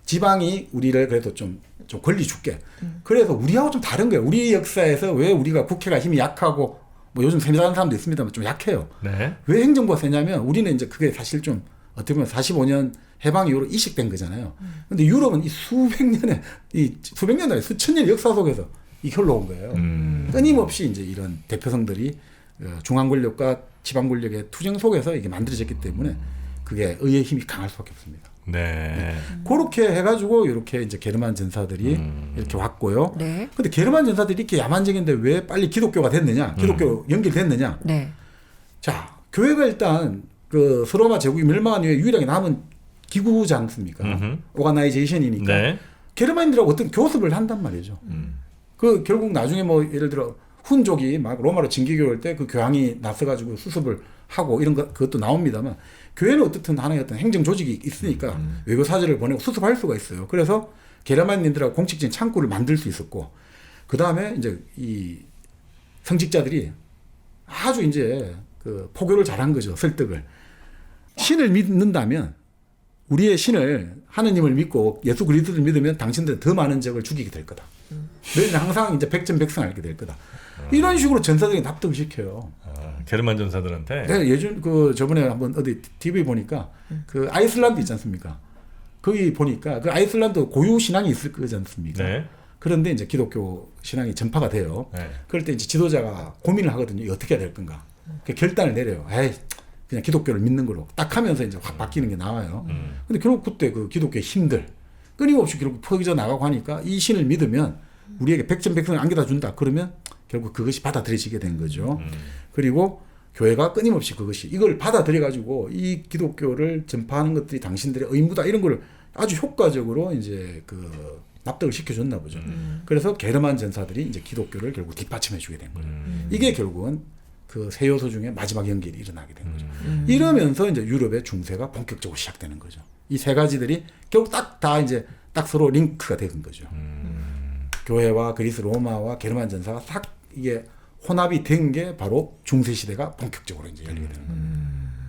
지방이 우리를 그래도 좀 권리 줄게. 그래서 우리하고 좀 다른 거예요. 우리 역사에서 왜 우리가 국회가 힘이 약하고 뭐 요즘 세미다는 사람도 있습니다만 좀 약해요. 네. 왜 행정부가 세냐면 우리는 이제 그게 사실 좀 어떻게 보면 45년 해방 이후로 이식된 거잖아요. 근데 유럽은 이 수백 년의 아니라 수천 년의 역사 속에서 이 흘러온 거예요. 끊임없이 이제 이런 대표성들이 중앙 권력과 지방 권력의 투쟁 속에서 이게 만들어졌기 때문에 그게 의회 힘이 강할 수밖에 없습니다. 네. 그렇게 해가지고 이렇게 이제 게르만 전사들이 이렇게 왔고요. 네. 근데 게르만 전사들이 이렇게 야만적인데 왜 빨리 기독교가 됐느냐? 기독교 연결됐느냐? 네. 자, 교회가 일단 그 서로마 제국이 멸망한 이후에 유일하게 남은 기구지 않습니까? 오가나이제이션이니까. 네. 게르만인들하고 어떤 교습을 한단 말이죠. 그 결국 나중에 뭐 예를 들어 훈족이 막 로마로 징기교회 때 그 교황이 나서가지고 수습을 하고 이런 것 그것도 나옵니다만 교회는 어떻든 하나의 어떤 행정 조직이 있으니까 외교 사절을 보내고 수습할 수가 있어요. 그래서 게르만인들하고 공식적인 창구를 만들 수 있었고 그 다음에 이제 이 성직자들이 아주 이제 그 포교를 잘한 거죠. 설득을. 신을 믿는다면 우리의 신을 하느님을 믿고 예수 그리스도를 믿으면 당신들은 더 많은 적을 죽이게 될 거다. 너희는 항상 이제 백전백승 알게 될 거다. 이런 식으로 전사들이 납득을 시켜요. 게르만 전사들한테. 네, 예전 그 저번에 한번 어디 TV 보니까 그 아이슬란드 있지 않습니까? 거기 보니까 그 아이슬란드 고유 신앙이 있을 거지 않습니까? 네. 그런데 이제 기독교 신앙이 전파가 돼요. 네. 그럴 때 이제 지도자가 고민을 하거든요. 이거 어떻게 해야 될 건가? 그 결단을 내려요. 에이, 그냥 기독교를 믿는 걸로 딱 하면서 이제 확 바뀌는 게 나와요. 근데 결국 그때 그 기독교의 힘들 끊임없이 결국 퍼져 나가고 하니까 이 신을 믿으면 우리에게 백전백승을 안겨다 준다. 그러면 결국 그것이 받아들여지게 된 거죠. 그리고 교회가 끊임없이 그것이 이걸 받아들여가지고 이 기독교를 전파하는 것들이 당신들의 의무다 이런 걸 아주 효과적으로 이제 그 납득을 시켜줬나 보죠. 그래서 게르만 전사들이 이제 기독교를 결국 뒷받침해주게 된 거예요. 이게 결국은 그 세 요소 중에 마지막 연결이 일어나게 된 거죠. 이러면서 이제 유럽의 중세가 본격적으로 시작되는 거죠. 이 세 가지들이 결국 다 이제 딱 서로 링크가 된 거죠. 교회와 그리스 로마와 게르만 전사가 딱 이게 혼합이 된 게 바로 중세 시대가 본격적으로 이제 열리게 되는 거예요.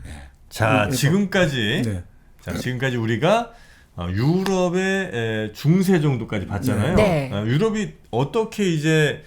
네. 자, 그래서- 지금까지 네. 자, 지금까지 우리가 유럽의 중세 정도까지 봤잖아요. 네. 유럽이 어떻게 이제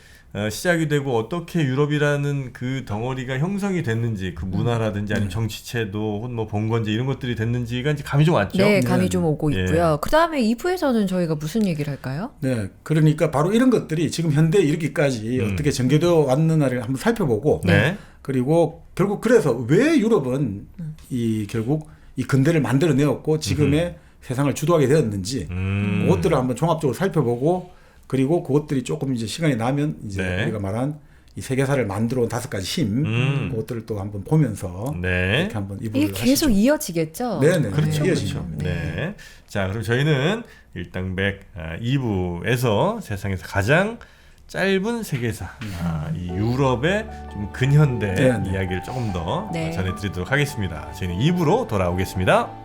시작이 되고 어떻게 유럽이라는 그 덩어리가 형성이 됐는지 그 문화라든지 아니면 정치체도 혹은 뭐 봉건제 이런 것들이 됐는지가 이제 감이 좀 왔죠. 네, 감이 좀 오고 예. 있고요. 그 다음에 2부에서는 저희가 무슨 얘기를 할까요? 네, 그러니까 바로 이런 것들이 지금 현대에 이르기까지 어떻게 전개되어 왔는가를 한번 살펴보고, 네. 그리고 결국 그래서 왜 유럽은 이 결국 이 근대를 만들어내었고 지금의 세상을 주도하게 되었는지 그것들을 한번 종합적으로 살펴보고 그리고 그것들이 조금 이제 시간이 나면 이제 네. 우리가 말한 이 세계사를 만들어 온 5가지 힘 그것들을 또 한번 보면서 네. 이렇게 한번 이게 이부를 계속 이어지겠죠? 네네 그렇죠. 이어지죠. 그렇죠. 네. 자, 그럼 저희는 일당백 2부에서 세상에서 가장 짧은 세계사, 이 유럽의 좀 근현대 네, 네. 이야기를 조금 더 네. 전해드리도록 하겠습니다. 저희는 2부로 돌아오겠습니다.